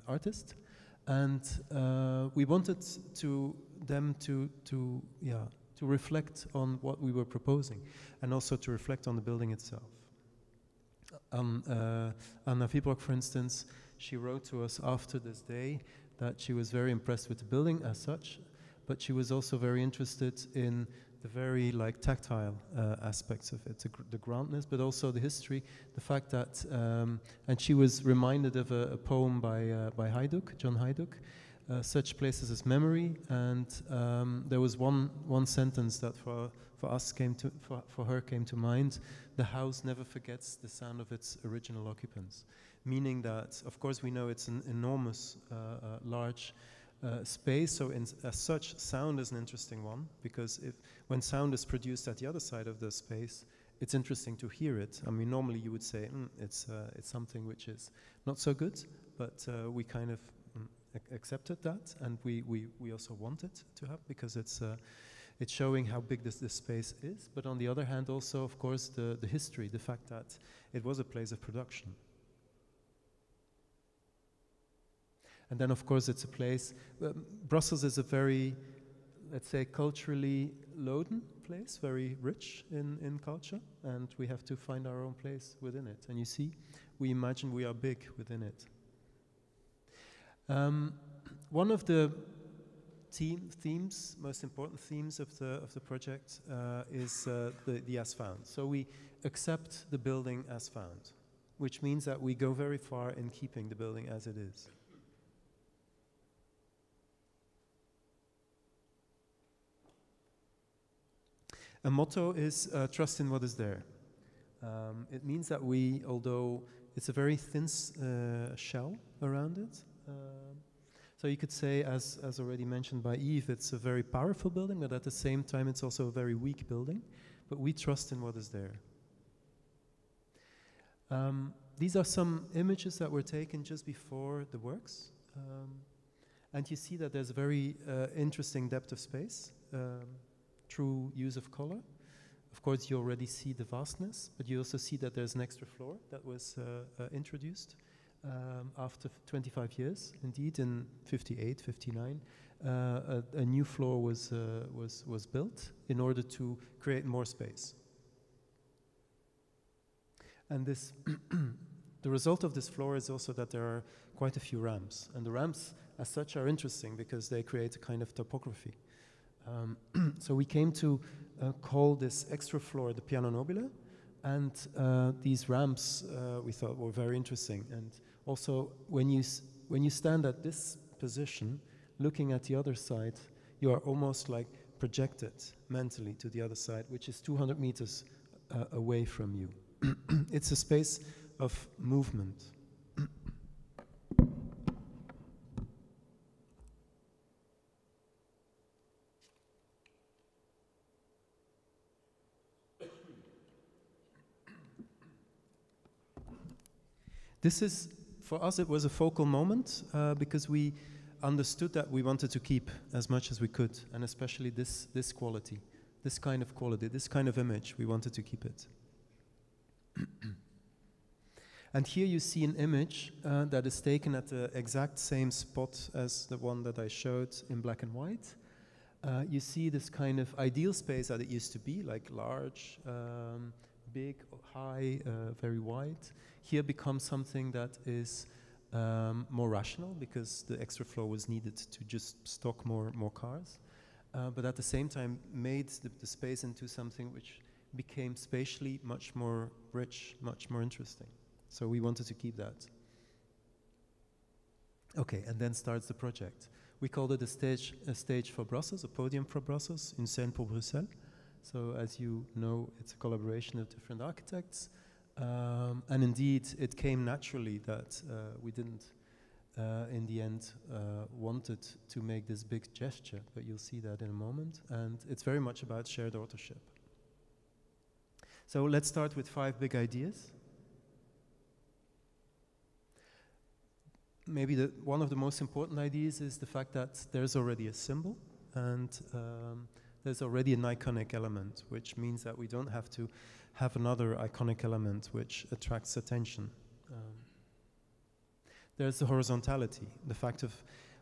artist. And we wanted them to reflect on what we were proposing, and also to reflect on the building itself. Anna Vibrock, for instance, she wrote to us after this day that she was very impressed with the building as such, but she was also very interested in the very tactile aspects of it, the groundness, but also the history, the fact that, and she was reminded of a poem by Hajduk, John Hajduk, such places as memory, and there was one sentence that for us for her came to mind: the house never forgets the sound of its original occupants. Meaning that, of course, we know it's an enormous, large space, so as such, sound is an interesting one, because when sound is produced at the other side of the space, it's interesting to hear it. I mean, normally you would say it's something which is not so good, but we kind of accepted that, and we also want it to have, because it's showing how big this space is. But on the other hand, also, of course, the history, the fact that it was a place of production. And then, of course, it's a place. Brussels is a very, let's say, culturally loaded place, very rich in culture, and we have to find our own place within it. And you see, we imagine we are big within it. One of the themes, most important themes of the project is the as found. So we accept the building as found, which means that we go very far in keeping the building as it is. A motto is trust in what is there. It means that although it's a very thin shell around it, so you could say, as already mentioned by Yves, it's a very powerful building, but at the same time it's also a very weak building. But we trust in what is there. These are some images that were taken just before the works. And you see that there's a very interesting depth of space. Through use of color. Of course, you already see the vastness, but you also see that there's an extra floor that was introduced after 25 years. Indeed, in 58, 59, a new floor was built in order to create more space. And this, the result of this floor is also that there are quite a few ramps, and the ramps, as such, are interesting because they create a kind of topography. So we came to call this extra floor the Piano Nobile, and these ramps we thought were very interesting. And also, when you stand at this position, looking at the other side, you are almost like projected mentally to the other side, which is 200 meters away from you. It's a space of movement. This is, for us, it was a focal moment because we understood that we wanted to keep as much as we could, and especially this quality, this kind of quality, this kind of image, we wanted to keep it. And here you see an image that is taken at the exact same spot as the one that I showed in black and white. You see this kind of ideal space that it used to be, like large, big, high, very wide. Here becomes something that is more rational because the extra floor was needed to just stock more cars. But at the same time made the space into something which became spatially much more rich, much more interesting. So we wanted to keep that. Okay, and then starts the project. We called it a stage for Brussels, a podium for Brussels, une scène pour Bruxelles. So as you know, it's a collaboration of different architects. And indeed, it came naturally that we didn't, in the end, wanted to make this big gesture, but you'll see that in a moment. And it's very much about shared authorship. So let's start with 5 big ideas. Maybe one of the most important ideas is the fact that there's already a symbol, and there's already an iconic element, which means that we don't have to have another iconic element which attracts attention. There's the horizontality, the fact of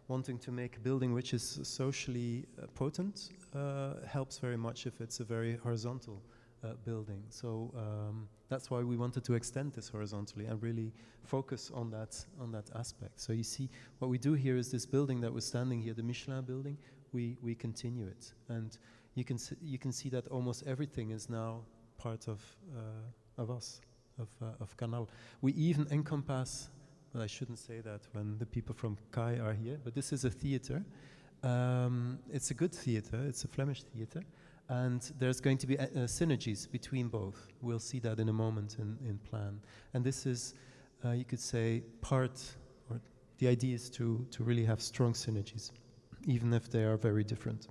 wanting to make a building which is socially potent helps very much if it's a very horizontal building. So that's why we wanted to extend this horizontally and really focus on that aspect. So you see, what we do here is this building that was standing here, the Michelin building, we continue it, and you can see that almost everything is now part of us, of Canal. We even encompass Well, I shouldn't say that when the people from Kai are here, but this is a theater. It's a good theater, it's a Flemish theater, and there's going to be synergies between both. We'll see that in a moment in plan. And this is, you could say, the idea is to really have strong synergies, even if they are very different.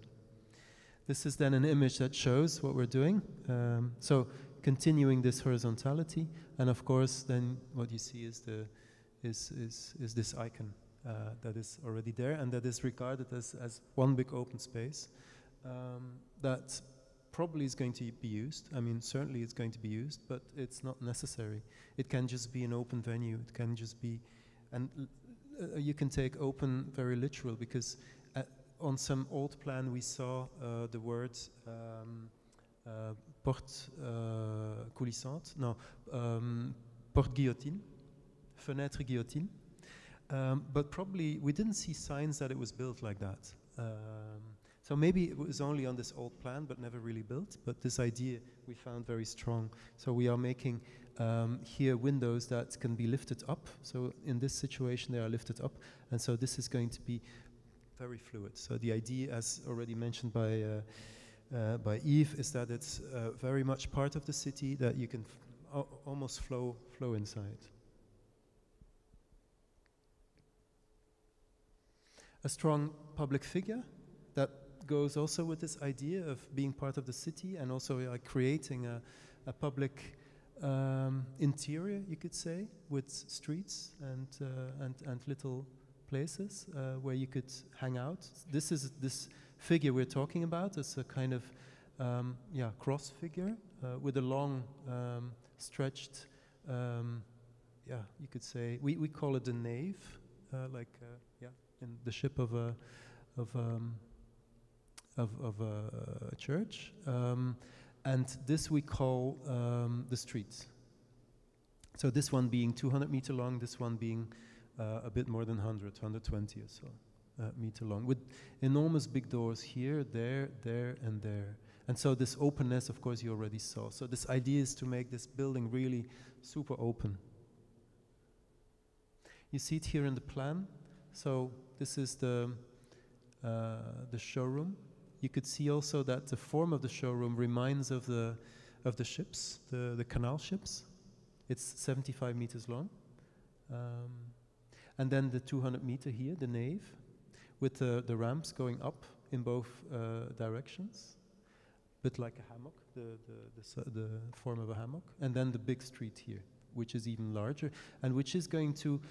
This is then an image that shows what we're doing. So continuing this horizontality, and of course then what you see is this icon that is already there and that is regarded as one big open space that probably is going to be used. I mean, certainly it's going to be used, but it's not necessary. It can just be an open venue. It can just be, and you can take open very literal, because on some old plan we saw the words porte coulissante, no, porte guillotine, fenêtre guillotine, but probably we didn't see signs that it was built like that. So maybe it was only on this old plan but never really built, but this idea we found very strong. So we are making here windows that can be lifted up. So in this situation they are lifted up, and so this is going to be very fluid. So the idea, as already mentioned by Yves, is that it's very much part of the city, that you can almost flow inside. A strong public figure that goes also with this idea of being part of the city, and also creating a public interior, you could say, with streets and little places where you could hang out. This figure we're talking about is a kind of cross figure with a long stretched, you could say, we call it the nave, in the ship of a church, and this we call the street. So this one being 200 meter long, this one being a bit more than 120 or so meter long, with enormous big doors here, there, and there. And so this openness, of course, you already saw. So this idea is to make this building really super open. You see it here in the plan. So this is the showroom. You could see also that the form of the showroom reminds of the ships, the canal ships. It's 75 meters long. And then the 200 meter here, the nave, with the ramps going up in both directions, but like a hammock, the form of a hammock. And then the big street here, which is even larger, and which is going to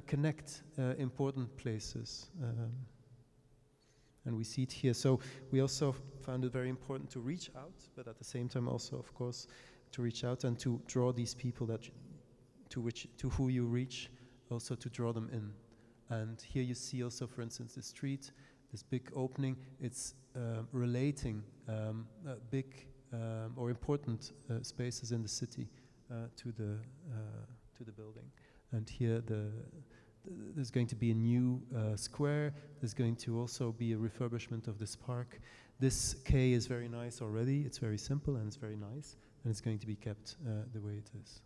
connect important places. And we see it here. So we also found it very important to reach out, but at the same time also, of course, to reach out and to draw these people to who you reach, also to draw them in. And here you see also, for instance, the street, this big opening. It's relating big or important spaces in the city to the building. And here there's going to be a new square. There's going to also be a refurbishment of this park. This quay is very nice already. It's very simple and it's very nice, and it's going to be kept the way it is.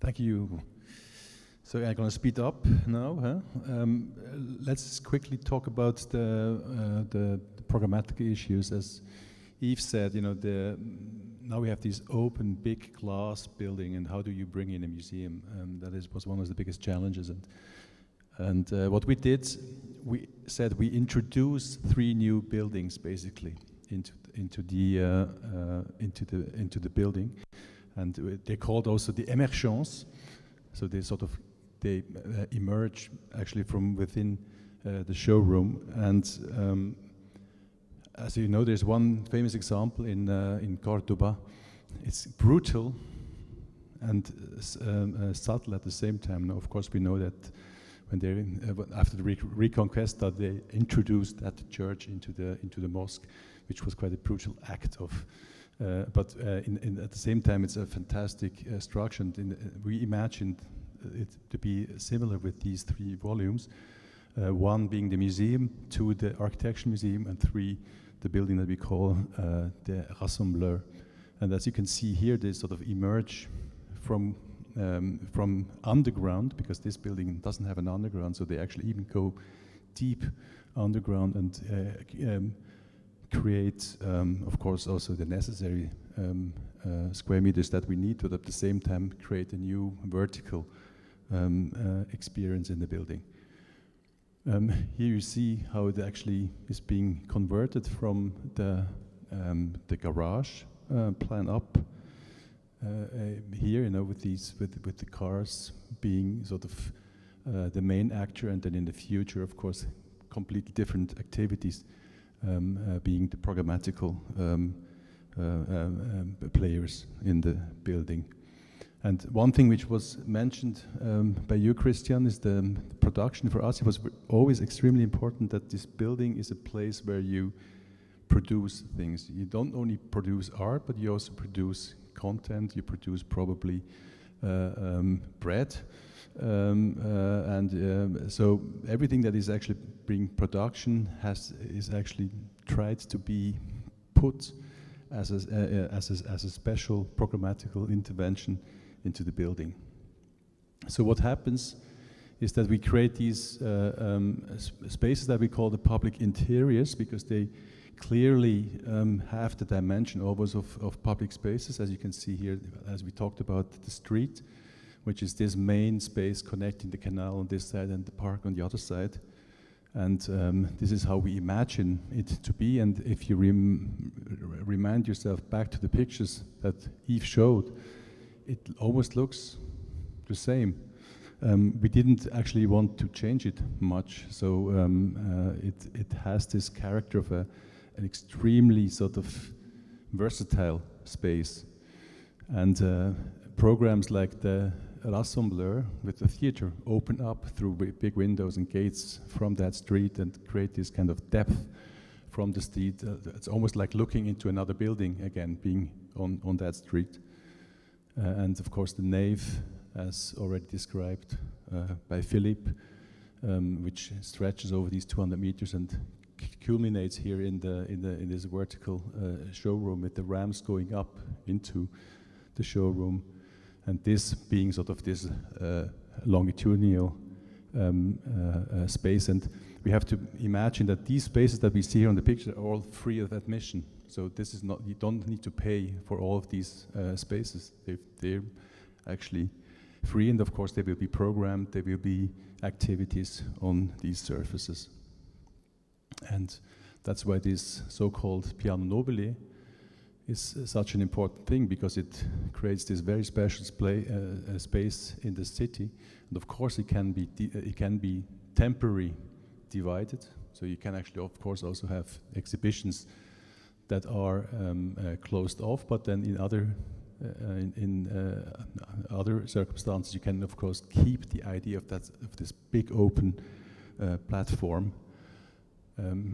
Thank you. So I'm going to speed up now. Let's quickly talk about the programmatic issues. As Yves said, now we have this open, big glass building, and how do you bring in a museum? That was one of the biggest challenges. And what we did, we said we introduced 3 new buildings basically into the building, and they called also the émergence. So they emerge actually from within the showroom. And as you know, there's one famous example in Cordoba. It's brutal and subtle at the same time. Now, of course, we know that when they after the Reconquista, they introduced that church into the mosque, which was quite a brutal act of. But at the same time, it's a fantastic structure. And we imagined it to be similar with these 3 volumes. 1 being the museum, 2 the architecture museum, and 3 the building that we call the Rassembleur. And as you can see here, they sort of emerge from underground, because this building doesn't have an underground, so they actually even go deep underground and create, of course, also the necessary square meters that we need, but at the same time create a new vertical experience in the building. Here you see how it actually is being converted from the garage plan up here, with the cars being sort of the main actor, and then in the future, of course, completely different activities being the programmatical players in the building. And one thing which was mentioned by you, Christian, is the production. For us, it was always extremely important that this building is a place where you produce things. You don't only produce art, but you also produce content. You produce probably bread. So everything that is actually being production is actually tried to be put as a special programmatical intervention into the building. So what happens is that we create these spaces that we call the public interiors, because they clearly have the dimension always of public spaces, as you can see here, as we talked about the street, which is this main space connecting the canal on this side and the park on the other side. And this is how we imagine it to be. And if you remind yourself back to the pictures that Yves showed, it almost looks the same. We didn't actually want to change it much, so it has this character of an extremely sort of versatile space. And programs like the Rassembleur with the theater open up through big windows and gates from that street and create this kind of depth from the street. It's almost like looking into another building again, being on that street. And of course the nave, as already described by Philippe, which stretches over these 200 meters and culminates here in this vertical showroom with the ramps going up into the showroom, and this being sort of this longitudinal space. And we have to imagine that these spaces that we see here on the picture are all free of admission. So this is not, you don't need to pay for all of these spaces. They're actually free, and of course they will be programmed, there will be activities on these surfaces. And that's why this so-called Piano Nobile is such an important thing, because it creates this very special space in the city. And of course it can be temporary divided, so you can actually of course also have exhibitions that are closed off, but then in other circumstances you can of course keep the idea of this big open platform,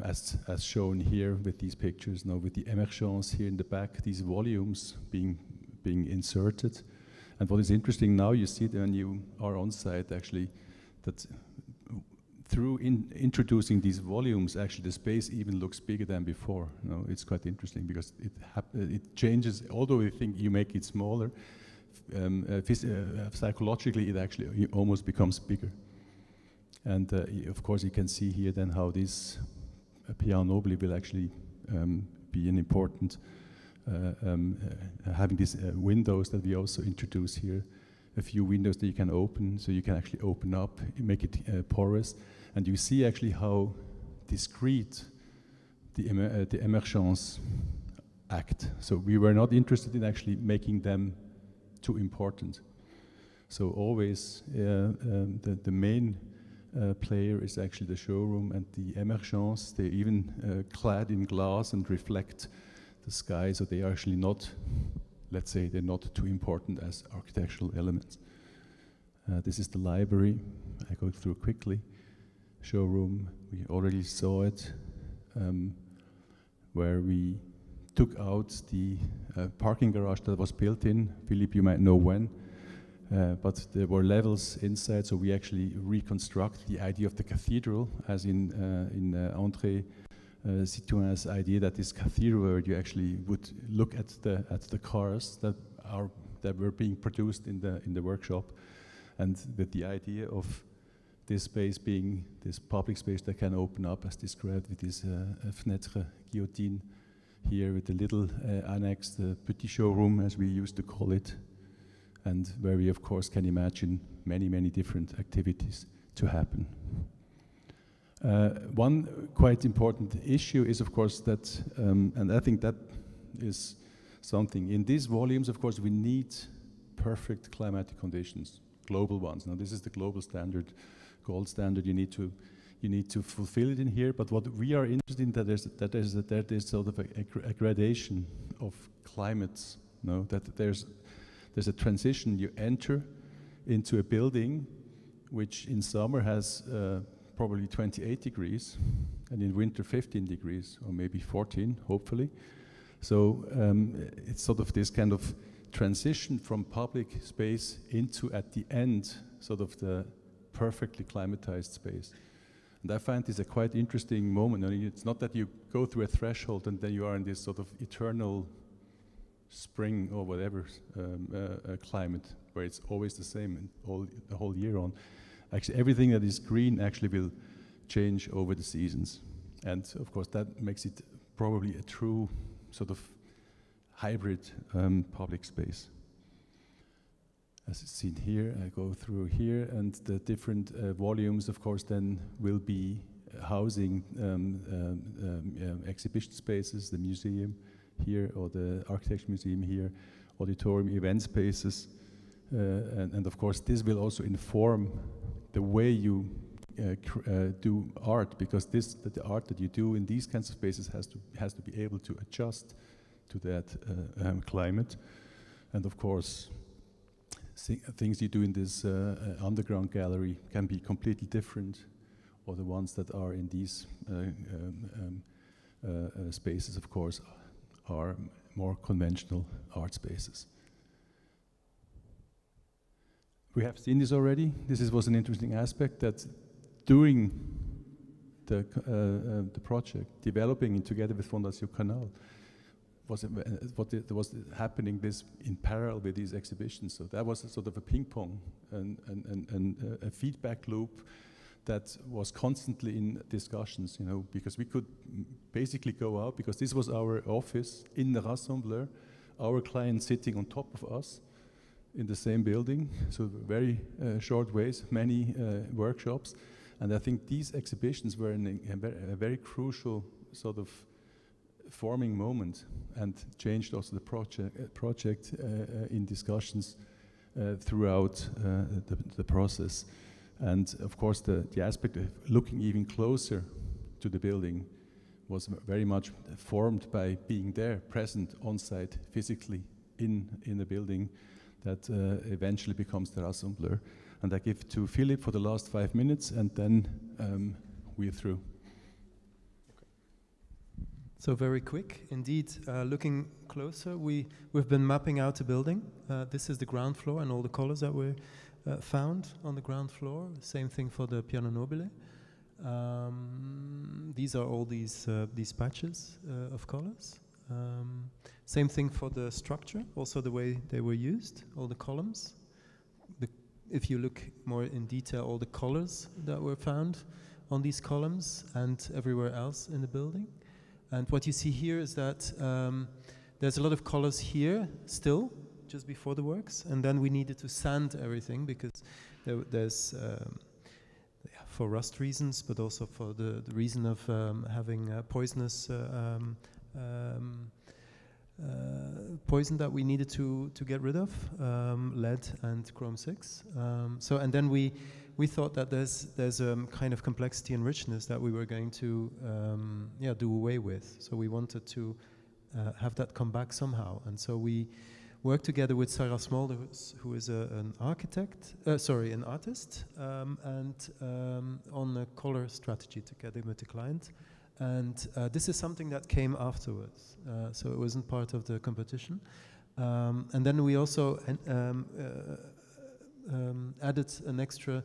as shown here with these pictures. Now with the Emergence here in the back, these volumes being inserted. And what is interesting now, you see that when you are on site actually, that through introducing these volumes, actually the space even looks bigger than before. You know, it's quite interesting because it changes. Although you think you make it smaller, psychologically it actually almost becomes bigger. And of course you can see here then how this Piano Nobile will actually be an important, having these windows that we also introduce here, a few windows that you can open, so you can actually open up, make it porous. And you see actually how discrete the Emergence act. So we were not interested in actually making them too important. So always the main player is actually the showroom, and the Emergence, they're even clad in glass and reflect the sky, so they are actually not, let's say, they're not too important as architectural elements. This is the library. I go through quickly. Showroom, we already saw it, where we took out the parking garage that was built in. Philippe, you might know when. But there were levels inside, so we actually reconstruct the idea of the cathedral, as in André Citoyen's idea that this cathedral, where you actually would look at the cars that are that were being produced in the workshop, and with the idea of this space being this public space that can open up, as described, with this fenêtre guillotine here, with the little annex, the petit showroom, as we used to call it, and where we, of course, can imagine many, many different activities to happen. One quite important issue is, of course, that, and I think that is something, in these volumes, of course, we need perfect climatic conditions, global ones. Now, this is the global standard, gold standard. You need to fulfill it in here. But what we are interested in, that there's sort of a gradation of climates. No, that there's a transition. You enter into a building, which in summer has probably 28 degrees, and in winter 15 degrees, or maybe 14, hopefully. So it's sort of this kind of transition from public space into, at the end, sort of the perfectly climatized space. And I find this a quite interesting moment. I mean, it's not that you go through a threshold and then you are in this sort of eternal spring or whatever climate, where it's always the same the whole year on. Actually, everything that is green actually will change over the seasons. And of course, that makes it probably a true sort of hybrid public space. As it's seen here, I go through here, and the different volumes, of course, then will be housing exhibition spaces, the museum here, or the architecture museum here, auditorium, event spaces, and of course, this will also inform the way you do art, because the art that you do in these kinds of spaces has to be able to adjust to that climate, and of course, things you do in this underground gallery can be completely different, or the ones that are in these spaces, of course, are more conventional art spaces. We have seen this already. This was an interesting aspect, that during the project, developing it together with Fondation Canal, was happening this in parallel with these exhibitions. So that was a sort of a ping pong and a feedback loop that was constantly in discussions, you know, because we could basically go out, because this was our office in the Rassembleur, our client sitting on top of us in the same building, so very short ways, many workshops. And I think these exhibitions were a very crucial sort of forming moment, and changed also the project in discussions throughout the process. And of course, the aspect of looking even closer to the building was very much formed by being there, present on site, physically in the building, that eventually becomes the Rassembleur. And I give to Philippe for the last 5 minutes, and then we're through. So very quick, indeed, looking closer, we've been mapping out a building. This is the ground floor, and all the colors that were found on the ground floor. Same thing for the Piano Nobile. These are all these patches of colors. Same thing for the structure, also the way they were used, all the columns. If you look more in detail, all the colors that were found on these columns and everywhere else in the building. And what you see here is that there's a lot of colors here still, just before the works, and then we needed to sand everything, because there's, for rust reasons, but also for the reason of having poisonous poison that we needed to get rid of, lead and chrome-6. And then we thought that there's a kind of complexity and richness that we were going to do away with. So we wanted to have that come back somehow. And so we worked together with Sarah Smolders, who is an artist, and on a color strategy together with the client. And this is something that came afterwards, so it wasn't part of the competition. And then we also added an extra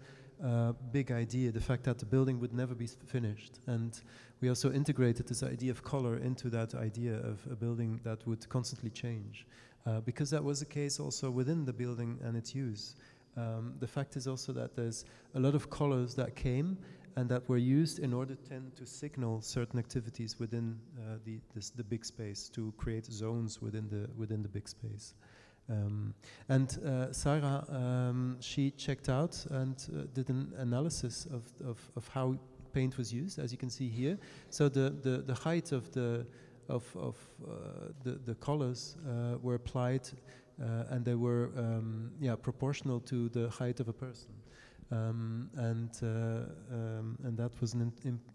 big idea, the fact that the building would never be finished. And we also integrated this idea of color into that idea of a building that would constantly change. because that was the case also within the building and its use. The fact is also that there's a lot of colors that came and that were used in order to signal certain activities within the big space, to create zones within the big space. Sarah, she checked out and did an analysis of how paint was used, as you can see here. So the height of the colors were applied, and they were proportional to the height of a person. And that was an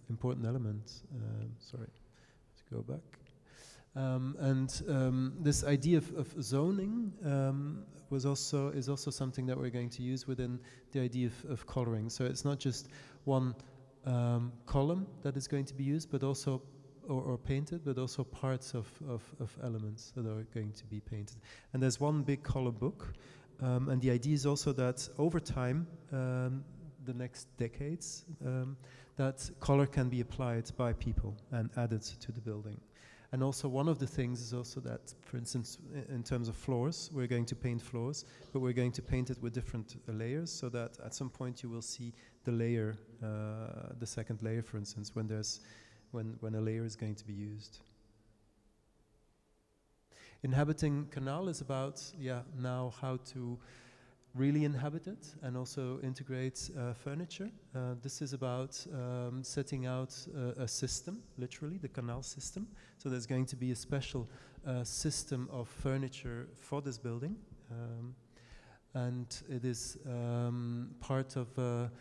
important element. Sorry, to go back. This idea of zoning is also something that we're going to use within the idea of coloring. So it's not just one column that is going to be used, but also or painted, but also parts of elements that are going to be painted. And there's one big color book. And the idea is also that over time, the next decades, that color can be applied by people and added to the building. And also one of the things is also that, for instance, in terms of floors, we're going to paint floors, but we're going to paint it with different layers, so that at some point you will see the layer, the second layer, for instance, when a layer is going to be used. Inhabiting Canal is about, now how to really inhabit it and also integrate furniture. This is about setting out a system, literally, the Canal system. So there's going to be a special system of furniture for this building. And it is part of a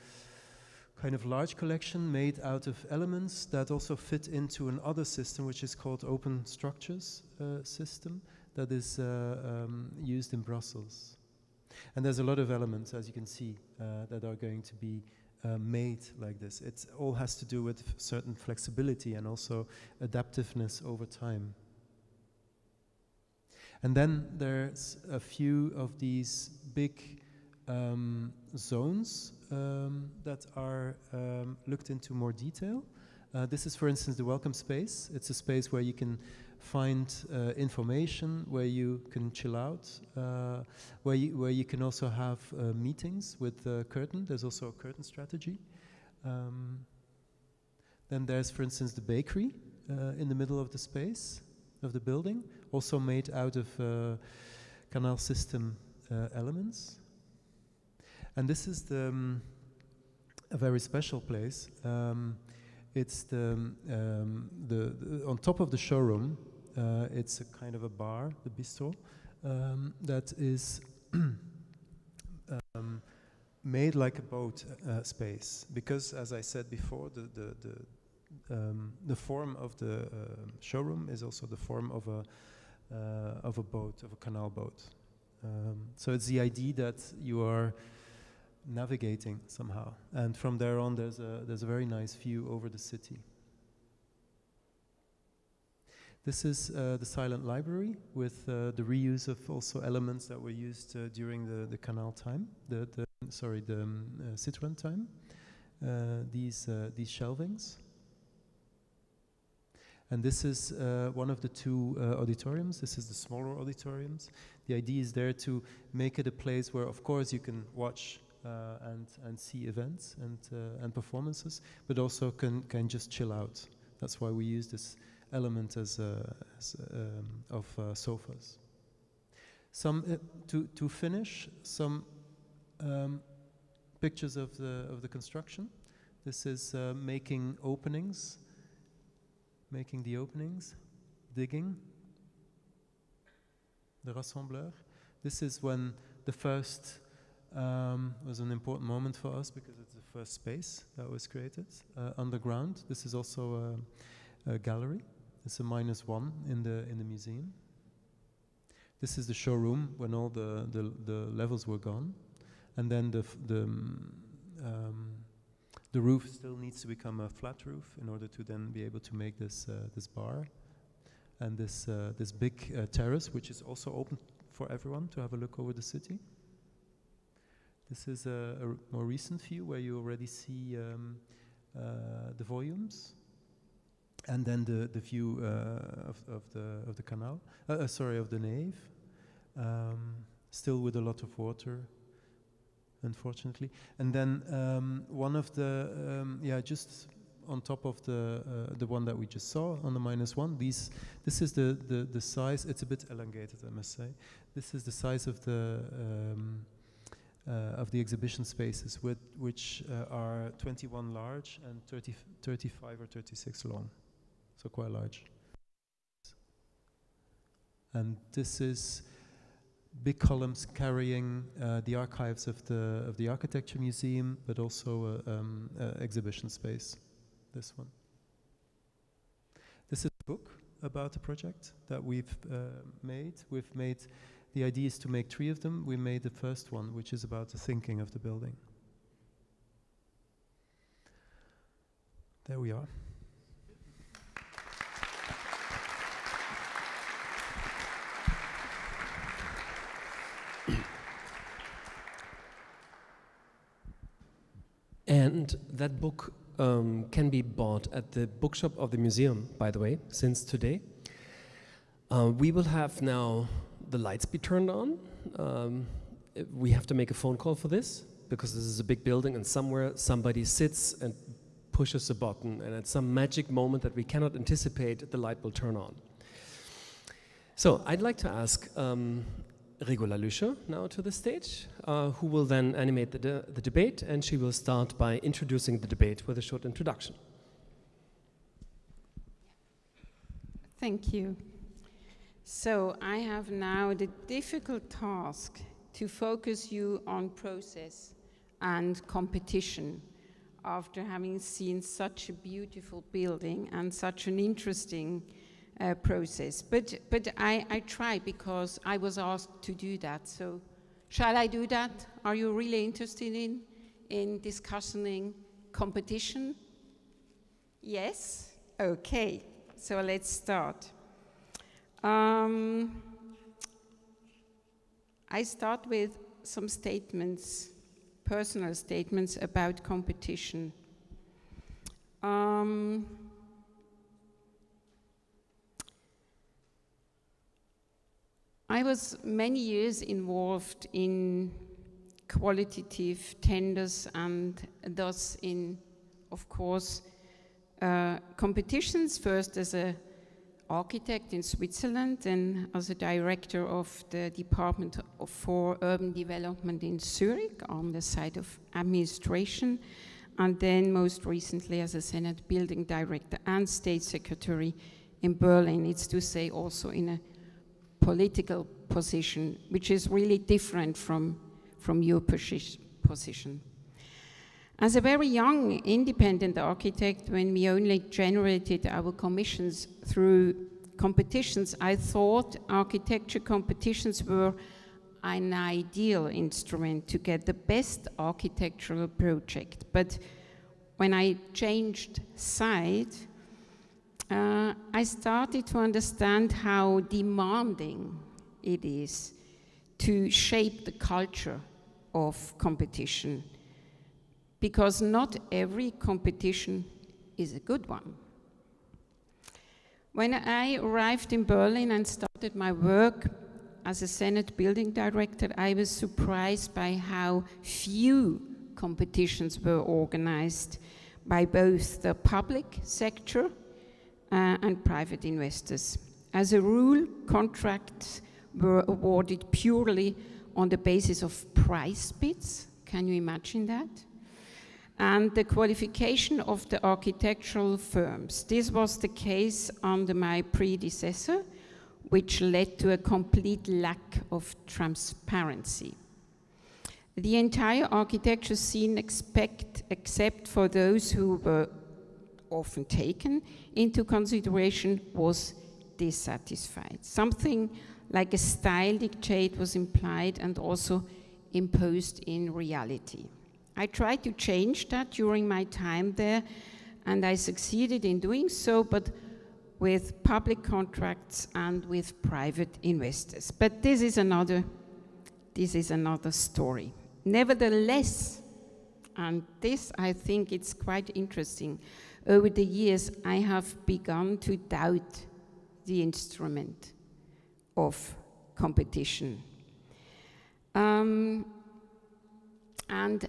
kind of large collection made out of elements that also fit into another system, which is called Open Structures system, that is used in Brussels. And there's a lot of elements, as you can see, that are going to be made like this. It all has to do with certain flexibility and also adaptiveness over time. And then there's a few of these big zones that are looked into more detail. This is, for instance, the welcome space. It's a space where you can find information, where you can chill out, where you can also have meetings with the curtain. There's also a curtain strategy. Then there's, for instance, the bakery in the middle of the space of the building, also made out of Canal system elements. And this is a very special place. It's on top of the showroom. It's a kind of a bar, the bistro, that is made like a boat space. Because, as I said before, the form of the showroom is also the form of a boat, of a canal boat. So it's the idea that you are navigating somehow, and from there on there's a very nice view over the city. This is the silent library with the reuse of also elements that were used during the canal time, the Citroën time. These shelvings, and this is one of the two auditoriums. This is the smaller auditoriums. The idea is there to make it a place where, of course, you can watch and see events and performances, but also can just chill out. That's why we use this element of sofas. To finish, some pictures of the construction. This is making the openings, digging the rassembleur. This is when the first was an important moment for us, because it's the first space that was created underground. This is also a gallery. It's a -1 in the museum. This is the showroom when all the levels were gone, and then the roof still needs to become a flat roof in order to then be able to make this bar and this big terrace, which is also open for everyone to have a look over the city. This is a more recent view where you already see the volumes, and then the view of the canal. Of the nave. still with a lot of water, unfortunately. And then one of the, just on top of the one that we just saw on the -1, this is the size. It's a bit elongated, I must say. This is the size of the exhibition spaces, which are 21 large and 35 or 36 long, so quite large. And this is big columns carrying the archives of the Architecture Museum, but also exhibition space. This one. This is a book about the project that we've made. The idea is to make 3 of them. We made the first one, which is about the thinking of the building. There we are. And that book can be bought at the bookshop of the museum, by the way, since today. We will have now the lights be turned on. We have to make a phone call for this, because this is a big building and somewhere somebody sits and pushes a button, and at some magic moment that we cannot anticipate, the light will turn on. So I'd like to ask Regula Lüscher now to the stage, who will then animate the debate, and she will start by introducing the debate with a short introduction. Thank you. So I have now the difficult task to focus you on process and competition after having seen such a beautiful building and such an interesting process. But I try, because I was asked to do that. So shall I do that? Are you really interested in discussing competition? Yes? Okay. So let's start. I start with some statements, personal statements about competition. I was many years involved in qualitative tenders and thus in, of course, competitions, first as an architect in Switzerland and as a director of the Department for Urban Development in Zurich on the side of administration, and then most recently as a Senate building director and state secretary in Berlin. It's to say also in a political position, which is really different from your position. As a very young independent architect, when we only generated our commissions through competitions, I thought architecture competitions were an ideal instrument to get the best architectural project. But when I changed side, I started to understand how demanding it is to shape the culture of competition, because not every competition is a good one. When I arrived in Berlin and started my work as a Senate building director, I was surprised by how few competitions were organized by both the public sector and private investors. As a rule, contracts were awarded purely on the basis of price bids. Can you imagine that? And the qualification of the architectural firms. This was the case under my predecessor, which led to a complete lack of transparency. The entire architecture scene, except for those who were often taken into consideration, was dissatisfied. Something like a style dictate was implied and also imposed in reality. I tried to change that during my time there, and I succeeded in doing so, but with public contracts and with private investors. But this is another story. Nevertheless, and this I think it's quite interesting, over the years I have begun to doubt the instrument of competition. And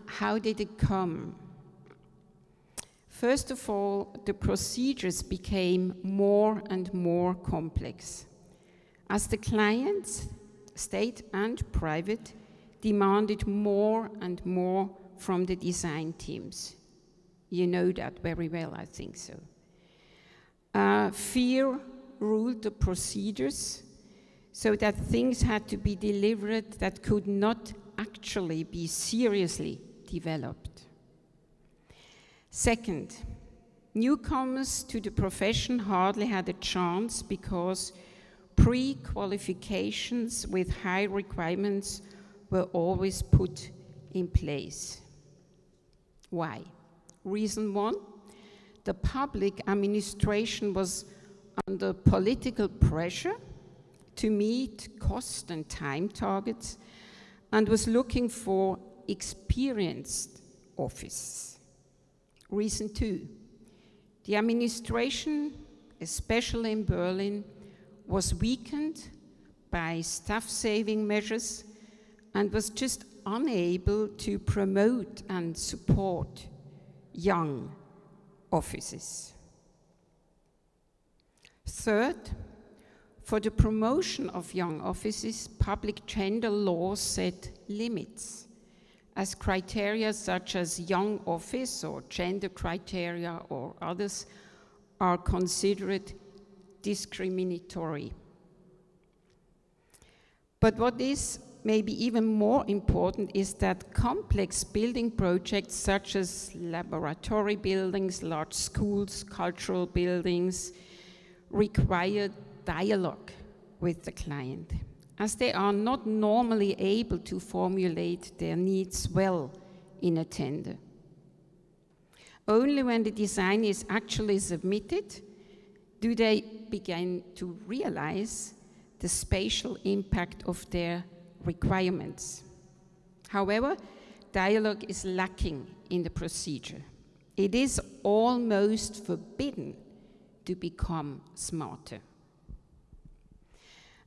how did it come? First of all, the procedures became more and more complex as the clients, state and private, demanded more and more from the design teams. You know that very well, I think so. Fear ruled the procedures, so that things had to be delivered that could not actually be seriously developed. Second, newcomers to the profession hardly had a chance because pre-qualifications with high requirements were always put in place. Why? Reason one, the public administration was under political pressure to meet cost and time targets and was looking for experienced officers. Reason two, the administration, especially in Berlin, was weakened by staff-saving measures and was just unable to promote and support young officers. Third, for the promotion of young officers, public gender laws set limits, as criteria such as young office or gender criteria or others are considered discriminatory. But what is maybe even more important is that complex building projects such as laboratory buildings, large schools, cultural buildings require dialogue with the client, as they are not normally able to formulate their needs well in a tender. Only when the design is actually submitted do they begin to realize the spatial impact of their requirements. However, dialogue is lacking in the procedure. It is almost forbidden to become smarter.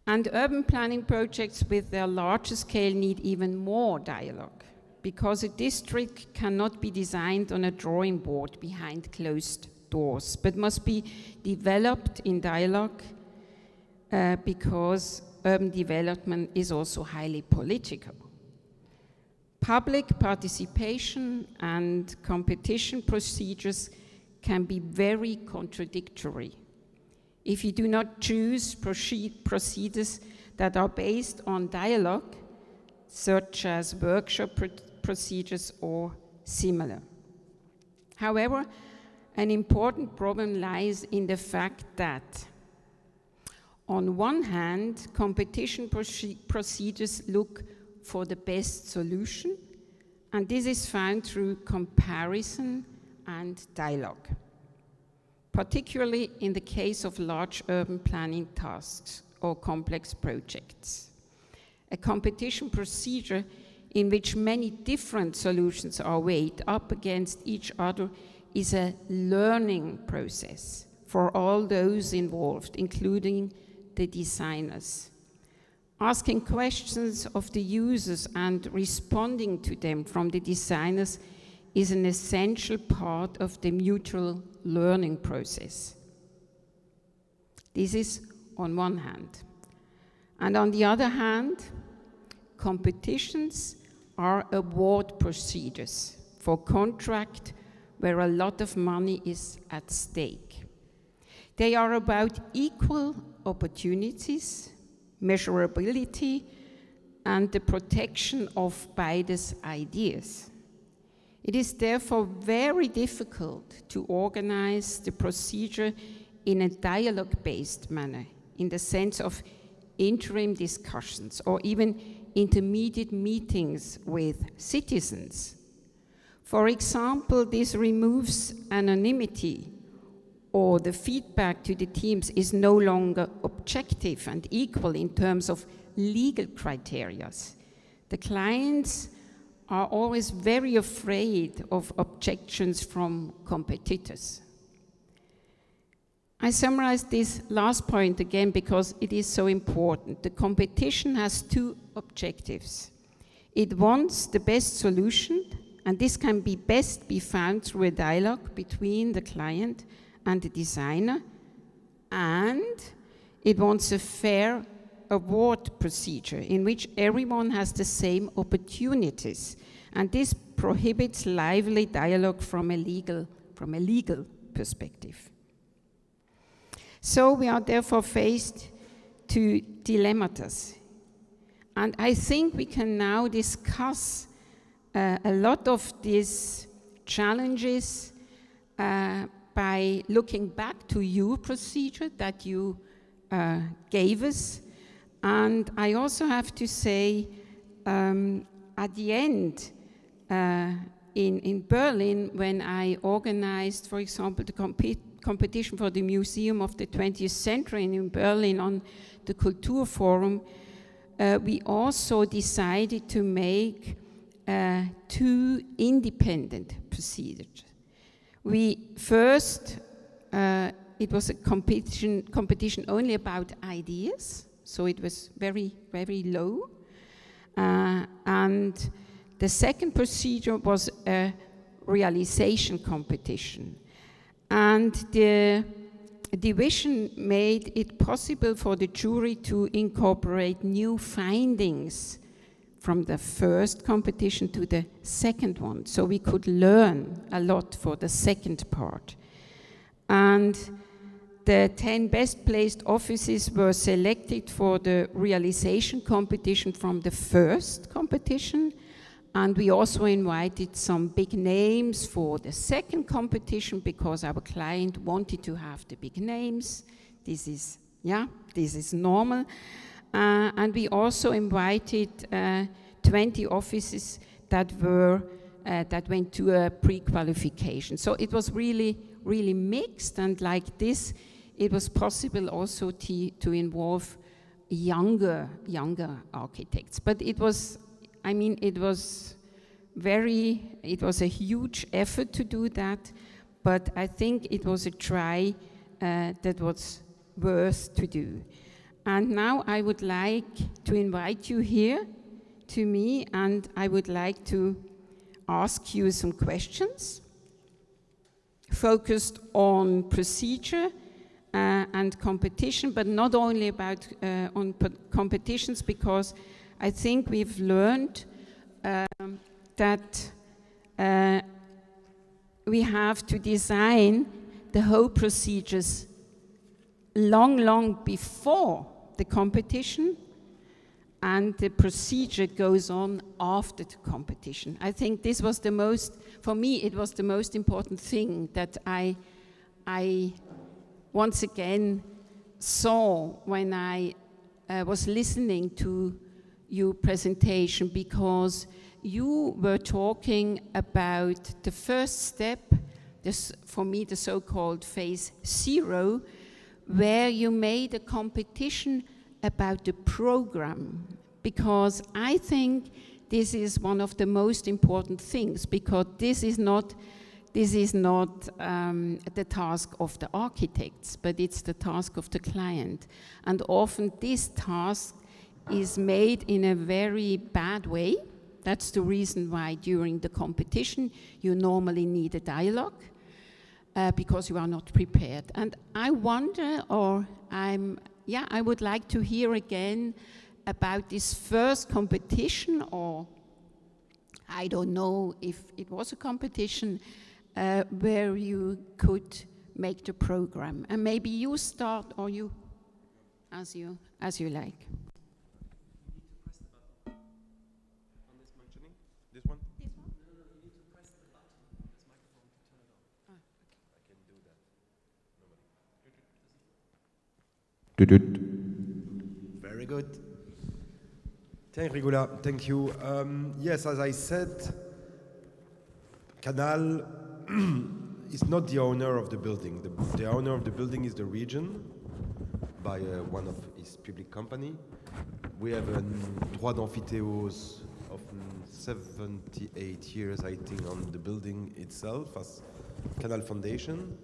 And urban planning projects with their larger scale need even more dialogue, because a district cannot be designed on a drawing board behind closed doors, but must be developed in dialogue because urban development is also highly political. Public participation and competition procedures can be very contradictory if you do not choose procedures that are based on dialogue, such as workshop procedures or similar. However, an important problem lies in the fact that, on one hand, competition procedures look for the best solution, and this is found through comparison and dialogue, particularly in the case of large urban planning tasks or complex projects. A competition procedure in which many different solutions are weighed up against each other is a learning process for all those involved, including the designers. Asking questions of the users and responding to them from the designers is an essential part of the mutual learning process. This is on one hand. And on the other hand, competitions are award procedures for contract where a lot of money is at stake. They are about equal opportunities, measurability, and the protection of biased ideas. It is therefore very difficult to organize the procedure in a dialogue-based manner, in the sense of interim discussions or even intermediate meetings with citizens. For example, this removes anonymity, or the feedback to the teams is no longer objective and equal in terms of legal criteria. The clients are always very afraid of objections from competitors. I summarize this last point again because it is so important. The competition has two objectives. It wants the best solution, and this can best be found through a dialogue between the client and the designer, and it wants a fair award procedure in which everyone has the same opportunities, and this prohibits lively dialogue from a legal perspective. So we are therefore faced to dilemmas. And I think we can now discuss a lot of these challenges by looking back to your procedure that you gave us. And I also have to say, at the end, in Berlin, when I organized, for example, the competition for the Museum of the 20th Century in Berlin on the Kulturforum, we also decided to make 2 independent procedures. First, it was a competition only about ideas, so it was very, very low. And the second procedure was a realization competition. And the division made it possible for the jury to incorporate new findings from the first competition to the second one. So we could learn a lot for the second part. And the 10 best placed offices were selected for the realization competition from the first competition. And we also invited some big names for the second competition because our client wanted to have the big names. This is normal. And we also invited 20 offices that went to a pre-qualification. So it was really, really mixed, and like this, it was possible also to involve younger architects. But it was a huge effort to do that, but I think it was a try that was worth to do. And now I would like to invite you here to me, and I would like to ask you some questions focused on procedure and competition, but not only about on competitions, because I think we've learned that we have to design the whole procedures long before the competition, and the procedure goes on after the competition. I think this was for me, it was the most important thing that I once again saw when I was listening to your presentation, because you were talking about the first step, for me the so-called phase 0, where you made a competition about the program, because I think this is one of the most important things, because this is not the task of the architects, but it's the task of the client. And often this task is made in a very bad way. That's the reason why during the competition you normally need a dialogue, because you are not prepared. And I wonder, I would like to hear again about this first competition, or I don't know if it was a competition, where you could make the program. And maybe you start, or you, as you like. This one? This one? No, you need to press the button on this microphone to turn it on. Ah, okay. I can do that. Very good. Thank you, Rigula. Thank you. Yes, as I said, Canal is not the owner of the building. The owner of the building is the region, by one of his public company. We have droit d'amphithéose of 78 years, I think, on the building itself as Canal Foundation.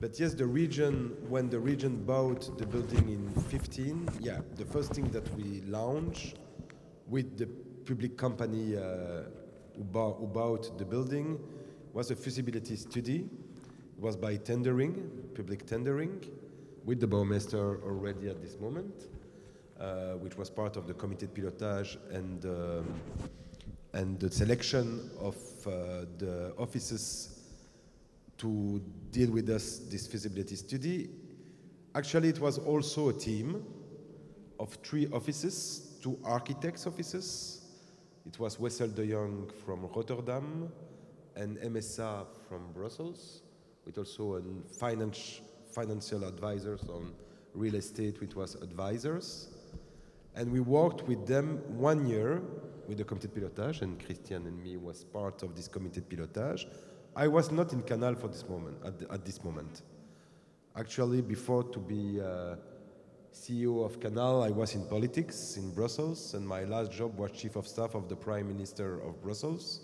But yes, the region, when the region bought the building in 15, yeah, the first thing that we launched with the public company who bought the building was a feasibility study. It was by tendering, public tendering, with the Bouwmeester already at this moment, which was part of the committed pilotage and the selection of the offices to deal with us this feasibility study. Actually, it was also a team of 3 offices, 2 architects' offices. It was Wessel de Jong from Rotterdam and MSA from Brussels, with also a financial advisors on real estate, which was advisors. And we worked with them 1 year with the committed pilotage, and Christian and me was part of this committed pilotage. I was not in Canal for this moment, at this moment. Actually, before to be CEO of Canal, I was in politics in Brussels, and my last job was Chief of Staff of the Prime Minister of Brussels.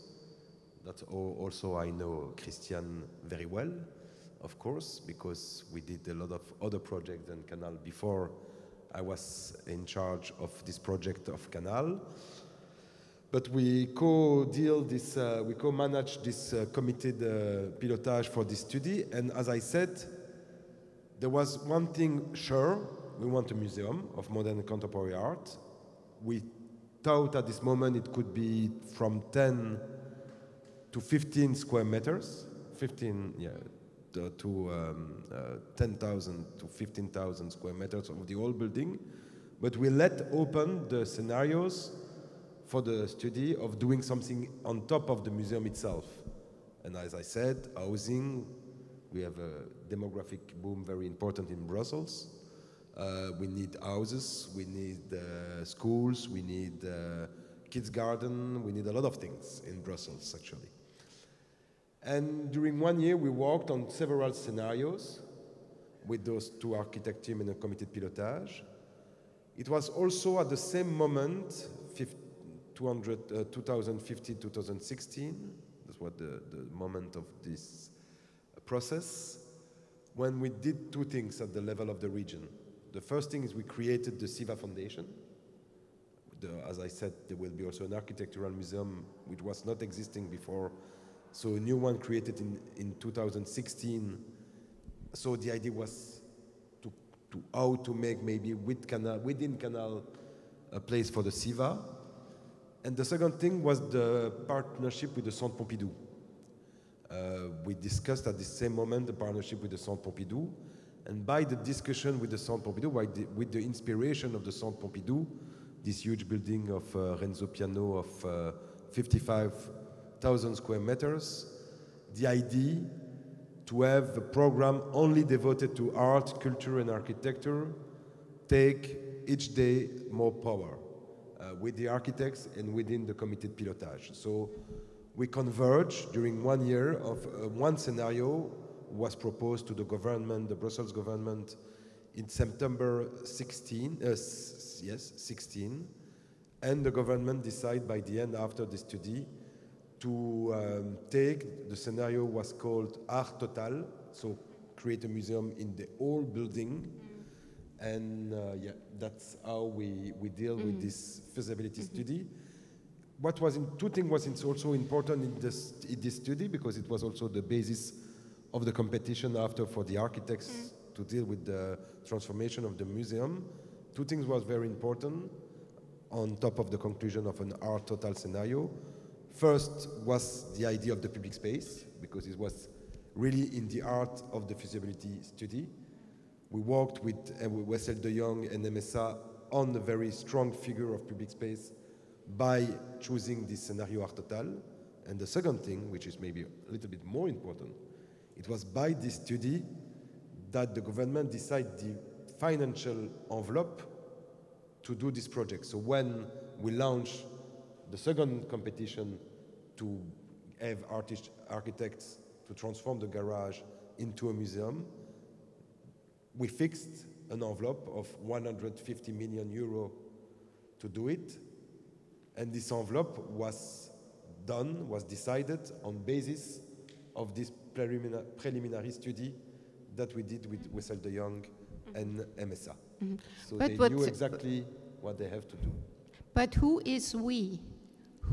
That's also I know Christian very well, of course, because we did a lot of other projects than Canal before I was in charge of this project of Canal. But we co-manage this committed pilotage for this study. And as I said, there was one thing sure: we want a museum of modern and contemporary art. We thought at this moment it could be from 10 to 15 square meters, 15, yeah, to 10,000 to 15,000 square meters of the whole building. But we let open the scenarios for the study of doing something on top of the museum itself. And as I said, housing, we have a demographic boom very important in Brussels. We need houses, we need schools, we need kids' garden, we need a lot of things in Brussels, actually. And during 1 year, we worked on several scenarios with those 2 architect team and a committed pilotage. It was also at the same moment, 2015-2016, that's what the moment of this process, when we did 2 things at the level of the region. The first thing is we created the SIVA Foundation. As I said, there will be also an architectural museum which was not existing before, so a new one created in 2016. So the idea was to how to make maybe within Canal a place for the SIVA. And the second thing was the partnership with the Centre Pompidou. We discussed at the same moment the partnership with the Centre Pompidou, and by the discussion with the Centre Pompidou, with the inspiration of the Centre Pompidou, this huge building of Renzo Piano of 55,000 square meters, the idea to have a program only devoted to art, culture, and architecture take each day more power. With the architects and within the committed pilotage. So we converged during 1 year of one scenario was proposed to the government, the Brussels government, in September 16, and the government decided by the end after the study to take, the scenario was called Art Total, so create a museum in the whole building. And yeah, that's how we deal with this feasibility study. What was 2 things was also important in this study, because it was also the basis of the competition after for the architects to deal with the transformation of the museum. 2 things was very important on top of the conclusion of an Art Total scenario. First was the idea of the public space, because it was really in the heart of the feasibility study. We worked with Wessel de Jong and MSA on a very strong figure of public space by choosing this scenario Art Total. And the second thing, which is maybe a little bit more important, it was by this study that the government decided the financial envelope to do this project. So when we launched the second competition to have architects to transform the garage into a museum, we fixed an envelope of 150 million euro to do it. And this envelope was decided on basis of this preliminary study that we did with Wessel de Jong and MSA. So But they what- knew exactly what they have to do. But who is we?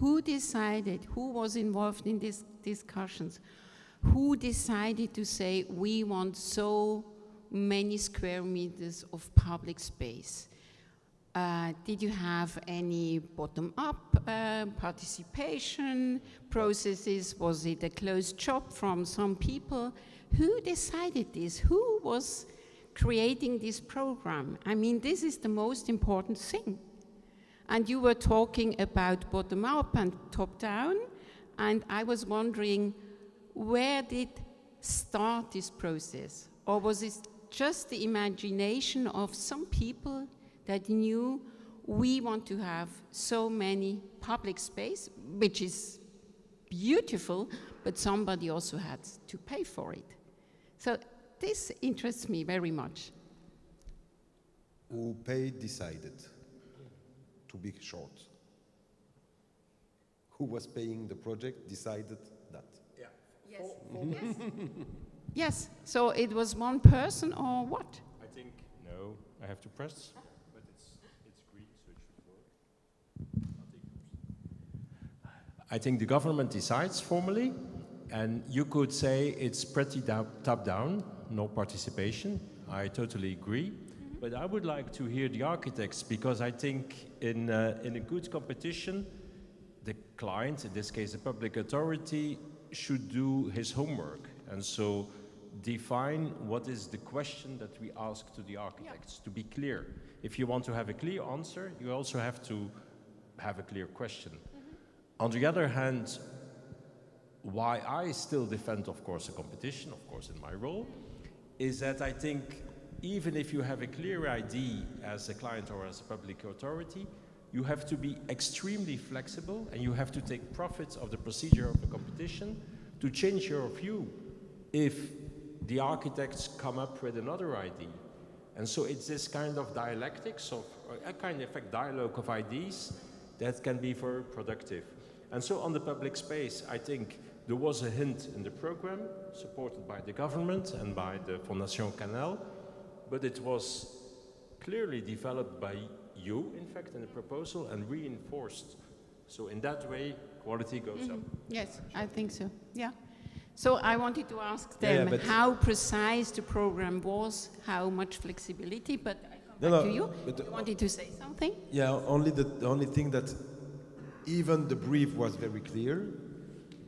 Who decided? Who was involved in these discussions? Who decided to say we want so many square meters of public space? Did you have any bottom-up participation processes? Was it a closed shop from some people? Who decided this? Who was creating this program? I mean, this is the most important thing. And you were talking about bottom-up and top-down, and I was wondering, where did start this process? Or was it just the imagination of some people that knew we want to have so many public space, which is beautiful, but somebody also had to pay for it. So this interests me very much. Who paid decided, to be short. Who was paying the project decided that. Yes. Yes. So it was one person or what? I think, no, I have to press, but it's green, so it should work. I'll take yours. I think the government decides formally, and you could say it's pretty top-down, no participation. I totally agree. But I would like to hear the architects, because I think in a good competition, the client, in this case a public authority, should do his homework. And so define what is the question that we ask to the architects, to be clear. If you want to have a clear answer, you also have to have a clear question. On the other hand, why I still defend, of course, a competition, of course, in my role, is that I think even if you have a clear idea as a client or as a public authority, you have to be extremely flexible and you have to take profit of the procedure of the competition to change your view if the architects come up with another idea. And so it's this kind of dialectics of a kind of dialogue of ideas that can be very productive. And so on the public space, I think there was a hint in the program supported by the government and by the Fondation Canal, but it was clearly developed by you, in fact, in the proposal and reinforced. So in that way, quality goes up. Yes, I think so, yeah. So I wanted to ask them but how precise the program was, how much flexibility, but I come back to you. You wanted to say something? Yeah, the only thing that even the brief was very clear.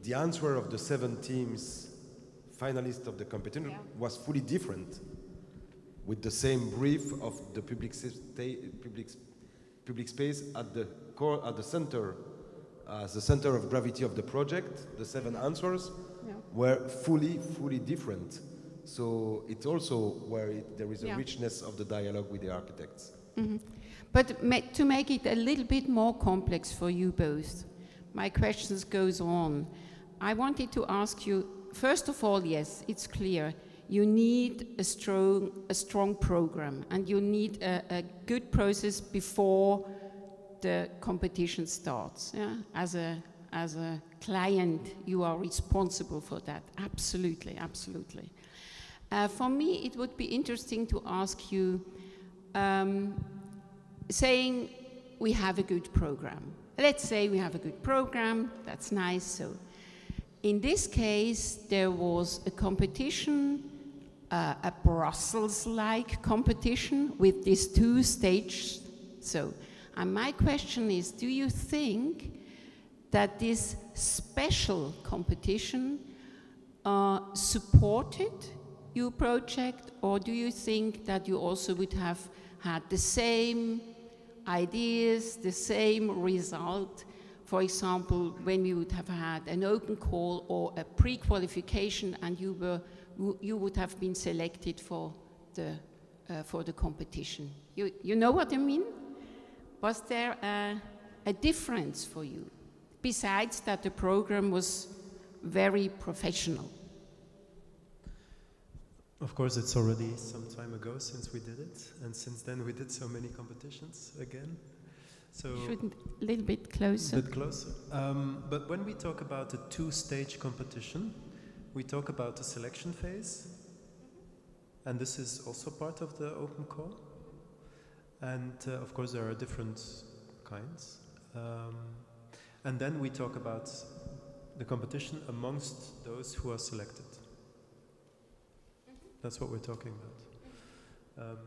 The answer of the 7 teams finalists of the competition was fully different, with the same brief of the public space at the core, at the center, as the center of gravity of the project. The 7 answers were fully different. So it's also where there is a richness of the dialogue with the architects. But to make it a little bit more complex for you both, my questions goes on. I wanted to ask you, first of all, yes, it's clear, you need a strong program and you need a good process before the competition starts. Yeah? As a client, you are responsible for that, absolutely, absolutely. For me, it would be interesting to ask you, saying we have a good program. Let's say we have a good program, that's nice. So in this case, there was a competition, a Brussels-like competition with these 2 stages. So, and my question is, do you think that this special competition supported your project, or do you think that you also would have had the same ideas, the same result? For example, when we would have had an open call or a pre-qualification and you would have been selected for the competition. You know what I mean? Was there a difference for you, besides that the program was very professional? Of course, it's already some time ago since we did it, and since then we did so many competitions again. So shouldn't a little bit closer. A bit closer. But when we talk about a 2-stage competition, we talk about the selection phase, And this is also part of the open call. And of course there are different kinds. And then we talk about the competition amongst those who are selected. That's what we're talking about.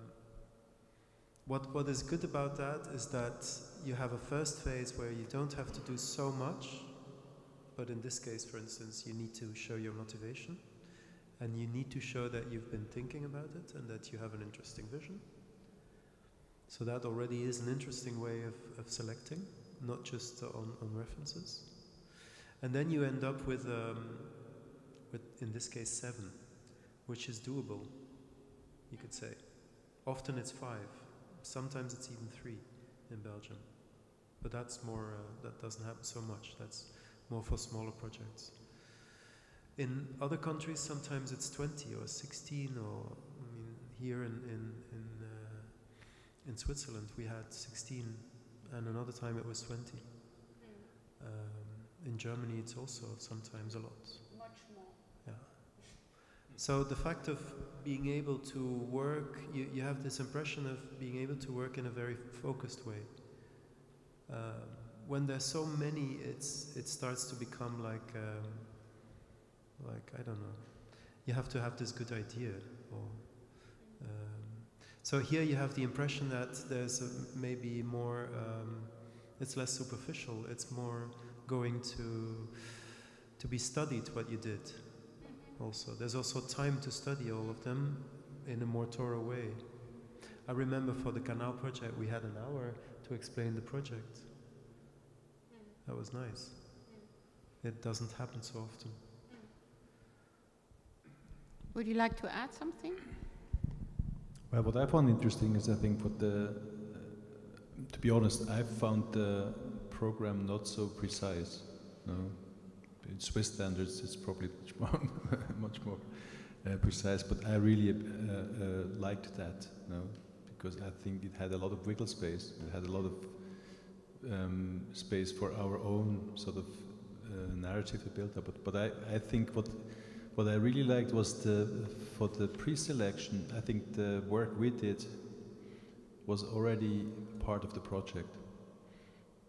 What is good about that is that you have a first phase where you don't have to do so much, but in this case, for instance, you need to show your motivation, and you need to show that you've been thinking about it and that you have an interesting vision. So that already is an interesting way of selecting, not just on references. And then you end up with in this case, 7, which is doable, you could say. Often it's 5. Sometimes it's even 3 in Belgium. But that's more, that doesn't happen so much. That's more for smaller projects. In other countries, sometimes it's 20 or 16, or I mean, here in Switzerland we had 16, and another time it was 20. In Germany it's also sometimes a lot. Much more. Yeah. So the fact of being able to work, you have this impression of being able to work in a very focused way. When there's so many, it starts to become like I don't know. You have to have this good idea. So here you have the impression that there's maybe more. It's less superficial. It's more going to be studied what you did. Also, there's also time to study all of them in a more thorough way. I remember for the Canal project we had an hour to explain the project. That was nice. It doesn't happen so often. Would you like to add something? Well, what I found interesting is I think to be honest, I found the program not so precise. No? In Swiss standards, it's probably much more precise. But I really liked that, no? Because I think it had a lot of wiggle space. It had a lot of space for our own sort of narrative to build up. But I think what I really liked was for the pre-selection. I think the work we did was already part of the project.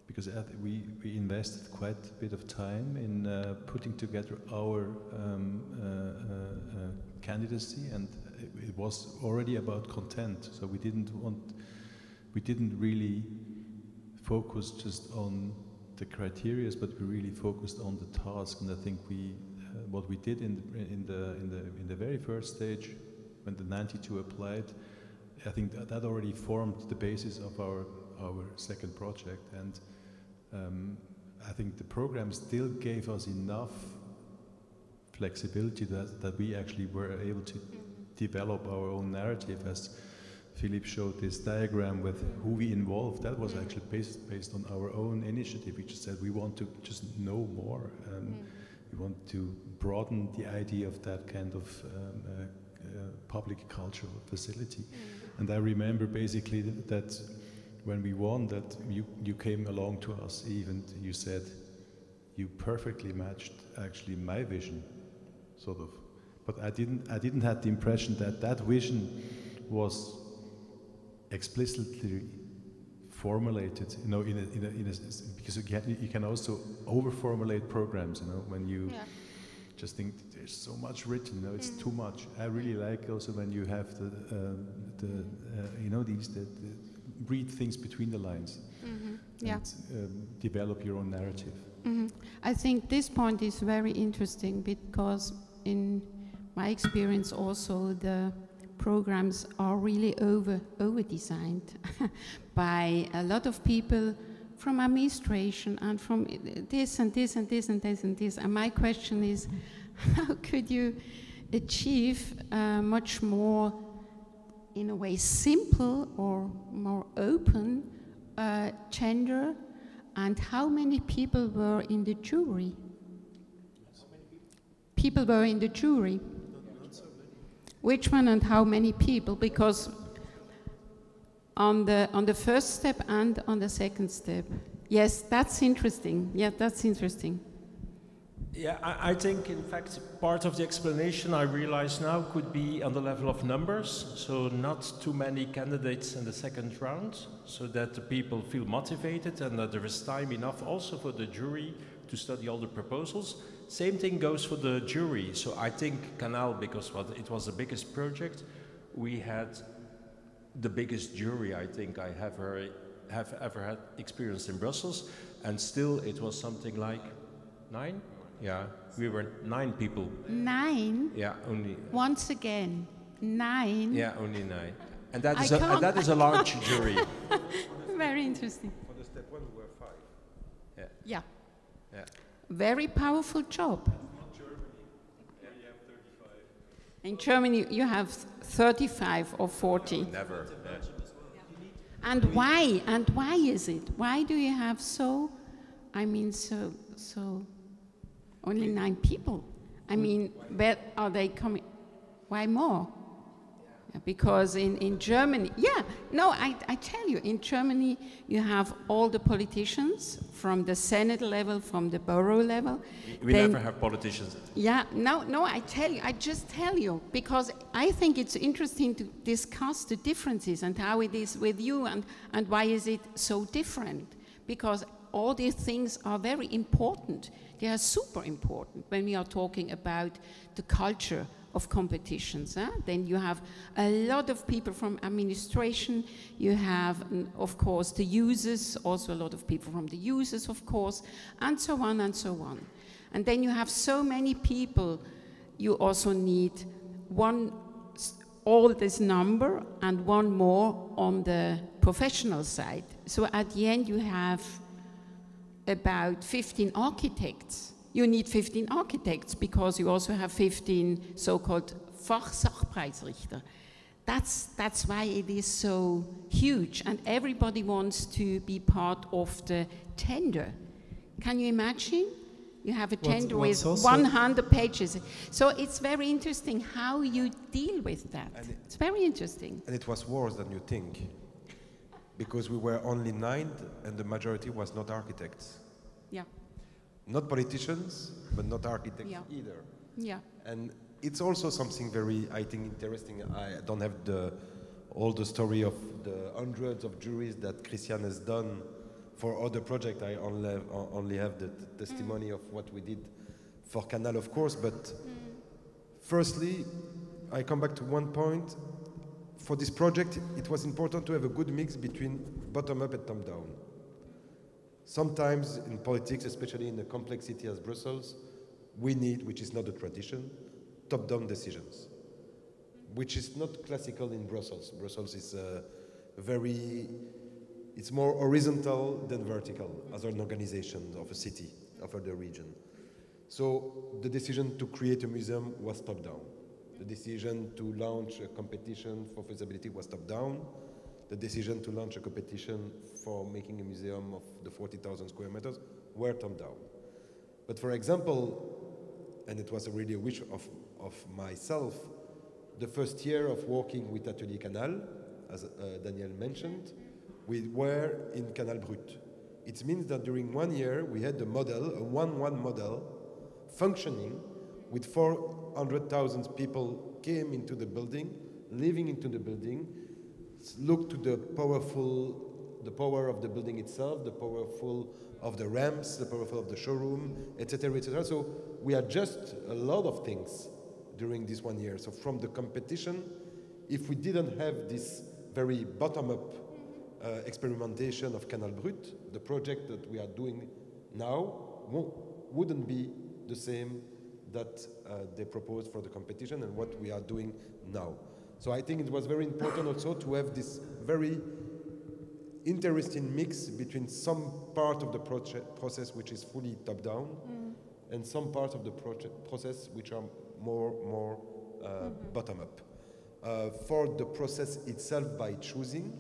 Because we invested quite a bit of time in putting together our candidacy, and it was already about content. So we didn't really focus just on the criteria, but we really focused on the task. And I think what we did in the very first stage, when the 92 applied, I think that already formed the basis of our second project. And I think the program still gave us enough flexibility that we actually were able to develop our own narrative. As Philippe showed this diagram with who we involved, that was actually based on our own initiative. We just said we want to just know more. We want to broaden the idea of that kind of public cultural facility. And I remember basically that when we won, that you came along to us, even you said you perfectly matched actually my vision, sort of. But I didn't have the impression that vision was explicitly formulated, you know, because you can also over-formulate programs, you know, when you just think there's so much written, you know, it's too much. I really like also when you have you know, read things between the lines and develop your own narrative. I think this point is very interesting because in my experience also the programs are really over-designed by a lot of people from administration and from this and this and this and this and this. And my question is, how could you achieve much more, in a way, simple or more open gender, and how many people were in the jury? People were in the jury. Which one and how many people? Because on the first step and on the second step. Yes, that's interesting. Yeah, that's interesting. Yeah, I think, in fact, part of the explanation I realize now could be on the level of numbers. So not too many candidates in the second round, so that the people feel motivated and that there is time enough also for the jury to study all the proposals. Same thing goes for the jury. So I think Canal, because it was the biggest project, we had the biggest jury I think I have ever had experienced in Brussels, and still it was something like 9? Yeah, we were 9 people. 9? Yeah, only. Once again, 9? Yeah, only 9. And that is a large jury. Very interesting. For the step 1, we were 5. Yeah. Yeah. Yeah. Very powerful job. In Germany, you have 35 or 40. Never. Yeah. And why? And why is it? Why do you have so only 9 people? I mean, where are they coming? Why more? Yeah, because in Germany, I tell you, in Germany you have all the politicians from the Senate level, from the borough level. We never have politicians. Yeah, no, I just tell you, because I think it's interesting to discuss the differences and how it is with you and why is it so different. Because all these things are very important. They are super important when we are talking about the culture of competitions. Then you have a lot of people from administration, you have, of course, the users, also a lot of people from the users, of course, and so on and so on. And then you have so many people, you also need all this number and one more on the professional side. So at the end you have about 15 architects. You need 15 architects because you also have 15 so-called Fachsachpreisrichter. That's why it is so huge, and everybody wants to be part of the tender. Can you imagine? You have a tender with 100 pages. So it's very interesting how you deal with that. It's very interesting. And it was worse than you think, because we were only 9 and the majority was not architects. Yeah. Not politicians, but not architects either. Yeah. And it's also something very, I think, interesting. I don't have all the story of the hundreds of juries that Christian has done for other projects. I only have the testimony of what we did for Canal, of course. But firstly, I come back to one point. For this project, it was important to have a good mix between bottom-up and top-down. Sometimes in politics, especially in a complex city as Brussels, we need, which is not a tradition, top-down decisions, which is not classical in Brussels. Brussels is it's more horizontal than vertical as an organization of a city, of the region. So the decision to create a museum was top-down. The decision to launch a competition for feasibility was top-down. The decision to launch a competition for making a museum of the 40,000 square meters were top-down. But for example, and it was really a wish of myself, the first year of working with Atelier Canal, as Daniel mentioned, we were in Canal Brut. It means that during 1 year we had a model, a 1-1 model, functioning with 400,000 people came into the building, living into the building, look to the power of the building itself, the powerful of the ramps, the powerful of the showroom, etc., etc. So we adjust a lot of things during this 1 year. So from the competition, if we didn't have this very bottom-up experimentation of Canal Brut, the project that we are doing now wouldn't be the same that they proposed for the competition and what we are doing now. So I think it was very important also to have this very interesting mix between some part of the process which is fully top-down and some part of the process which are more bottom-up. For the process itself by choosing,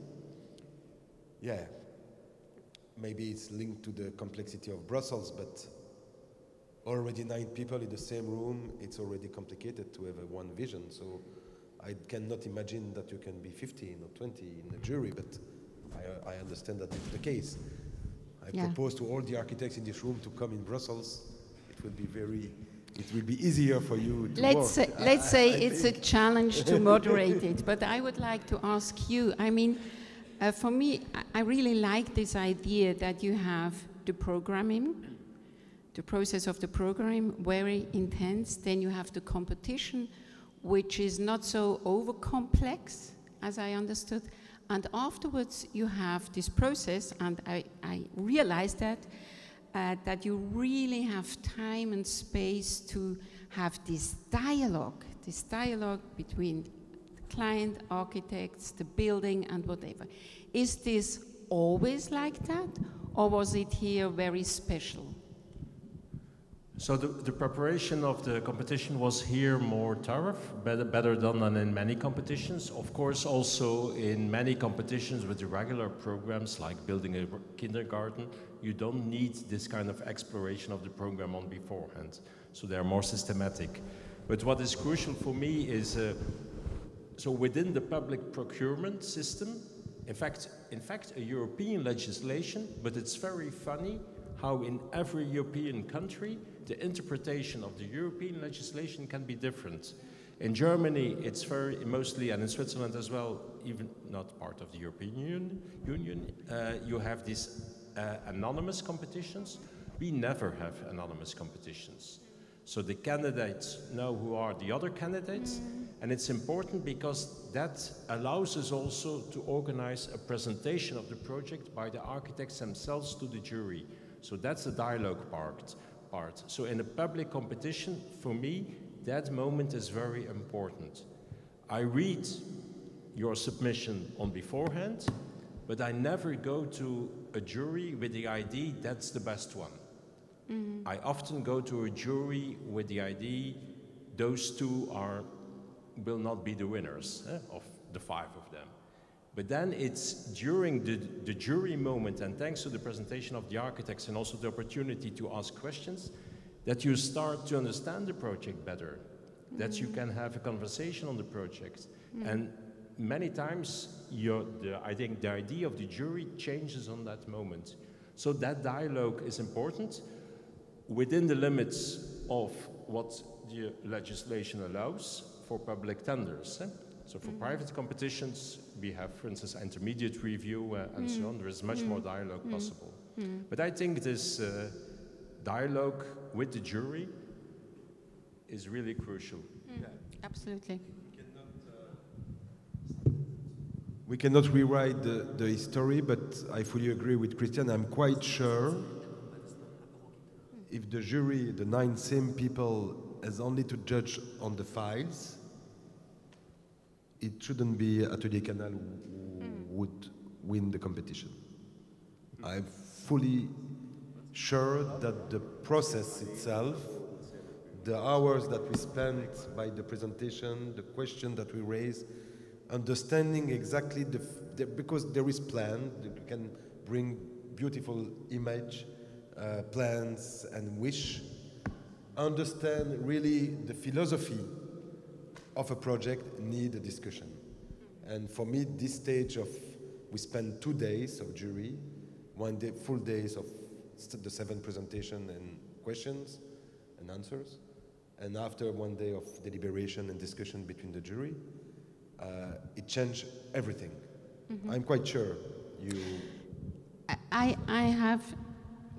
maybe it's linked to the complexity of Brussels, but already 9 people in the same room, it's already complicated to have one vision. So I cannot imagine that you can be 15 or 20 in the jury, but I understand that it's the case. I propose to all the architects in this room to come in Brussels. It it will be easier for you to Let's work. say it's a challenge to moderate it, but I would like to ask you, I mean, for me, I really like this idea that you have the programming, the process of the program, very intense, then you have the competition, which is not so over-complex, as I understood, and afterwards you have this process, and I realized that you really have time and space to have this dialogue between the client, architects, the building, and whatever. Is this always like that, or was it here very special? So the preparation of the competition was here more thorough, better done than in many competitions. Of course, also in many competitions with the regular programs like building a kindergarten, you don't need this kind of exploration of the program on beforehand. So they're more systematic. But what is crucial for me is, so within the public procurement system, in fact, a European legislation, but it's very funny how in every European country, the interpretation of the European legislation can be different. In Germany, it's very mostly, and in Switzerland as well, even not part of the European Union, you have these anonymous competitions. We never have anonymous competitions. So the candidates know who are the other candidates, and it's important because that allows us also to organize a presentation of the project by the architects themselves to the jury. So that's the dialogue part. So in a public competition, for me, that moment is very important. I read your submission on beforehand, but I never go to a jury with the idea that's the best one. Mm-hmm. I often go to a jury with the idea those two will not be the winners of the 5 of them. But then it's during the jury moment, and thanks to the presentation of the architects and also the opportunity to ask questions, that you start to understand the project better, that you can have a conversation on the project. And many times, I think the idea of the jury changes on that moment. So that dialogue is important within the limits of what the legislation allows for public tenders. So for private competitions, we have, for instance, intermediate review and so on. There is much more dialogue possible. But I think this dialogue with the jury is really crucial. Yeah. Absolutely. We cannot rewrite the history, but I fully agree with Christian. I'm quite sure if the jury, the 9 same people, has only to judge on the files, it shouldn't be Atelier Canal who would win the competition. I'm fully sure that the process itself, the hours that we spent by the presentation, the question that we raise, understanding exactly because there is plan, you can bring beautiful image, plans and wish, understand really the philosophy of a project need a discussion. And for me, this stage we spend 2 days of jury, 1 day, full days of the 7 presentation and questions and answers, and after 1 day of deliberation and discussion between the jury, it changed everything. I'm quite sure you... I have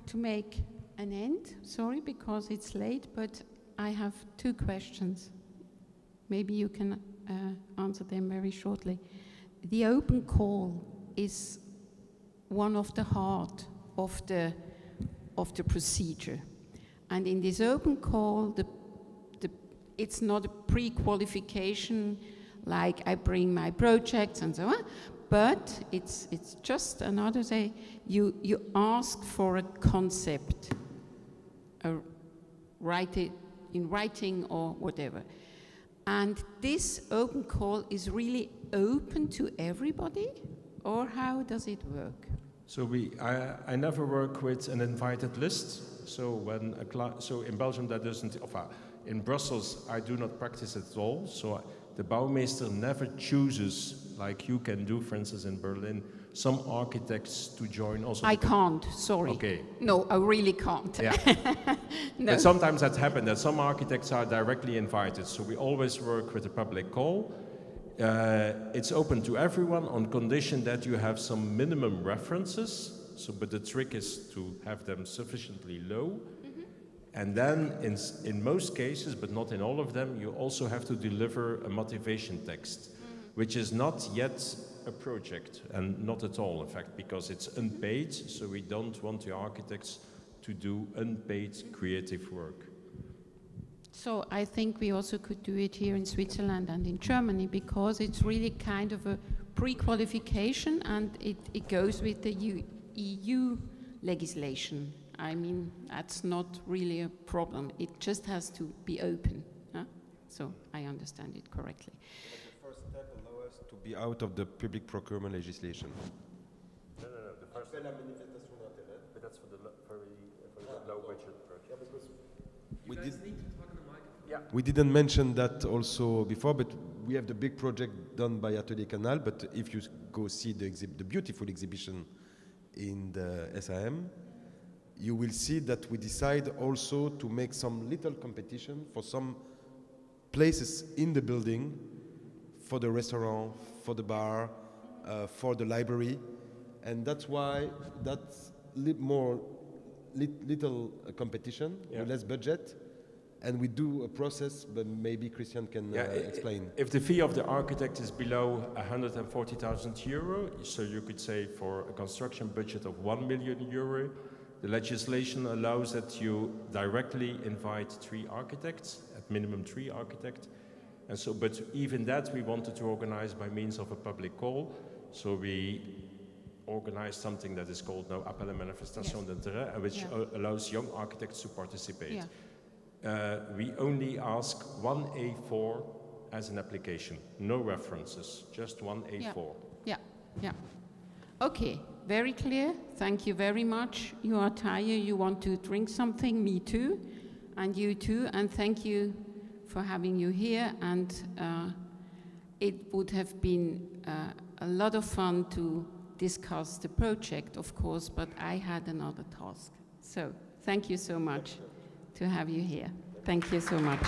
to make an end, sorry, because it's late, but I have 2 questions. Maybe you can answer them very shortly. The open call is one of the heart of the procedure. And in this open call, it's not a pre-qualification like I bring my projects and so on, but it's just another say, you ask for a concept, write it in writing or whatever. And this open call is really open to everybody, or how does it work? So I never work with an invited list. So in Belgium that doesn't. In Brussels I do not practice it at all. So the Bouwmeester never chooses like you can do, for instance, in Berlin, some architects to join also. I can't, sorry. Okay. No, I really can't. Yeah. No. But sometimes that happens, that some architects are directly invited. So we always work with a public call. It's open to everyone on condition that you have some minimum references. So, but the trick is to have them sufficiently low. And then in most cases, but not in all of them, you also have to deliver a motivation text, which is not yet a project, and not at all, in fact, because it's unpaid, so we don't want the architects to do unpaid creative work. So I think we also could do it here in Switzerland and in Germany, because it's really kind of a pre-qualification, and it goes with the EU legislation. I mean, that's not really a problem. It just has to be open. Huh? So I understand it correctly. The first step allows us to be out of the public procurement legislation. No. The first step. But that's for the low budget project. We didn't mention that also before, but we have the big project done by Atelier Canal. But if you go see the beautiful exhibition in the SAM, you will see that we decide also to make some little competition for some places in the building, for the restaurant, for the bar, for the library, and that's why that's little competition, with less budget, and we do a process, but maybe Christian can explain. If the fee of the architect is below 140,000 euro, so you could say for a construction budget of 1 million euro, the legislation allows that you directly invite 3 architects, at minimum 3 architects. And so, but even that we wanted to organize by means of a public call. So we organized something that is called now Appel à Manifestation d'Intérêt, which allows young architects to participate. We only ask 1 A4 as an application, no references, just 1 A4. Yeah. Okay. Very clear. Thank you very much. You are tired. You want to drink something. Me too. And you too. And thank you for having you here. And it would have been a lot of fun to discuss the project, of course, but I had another task. So thank you so much to have you here. Thank you so much.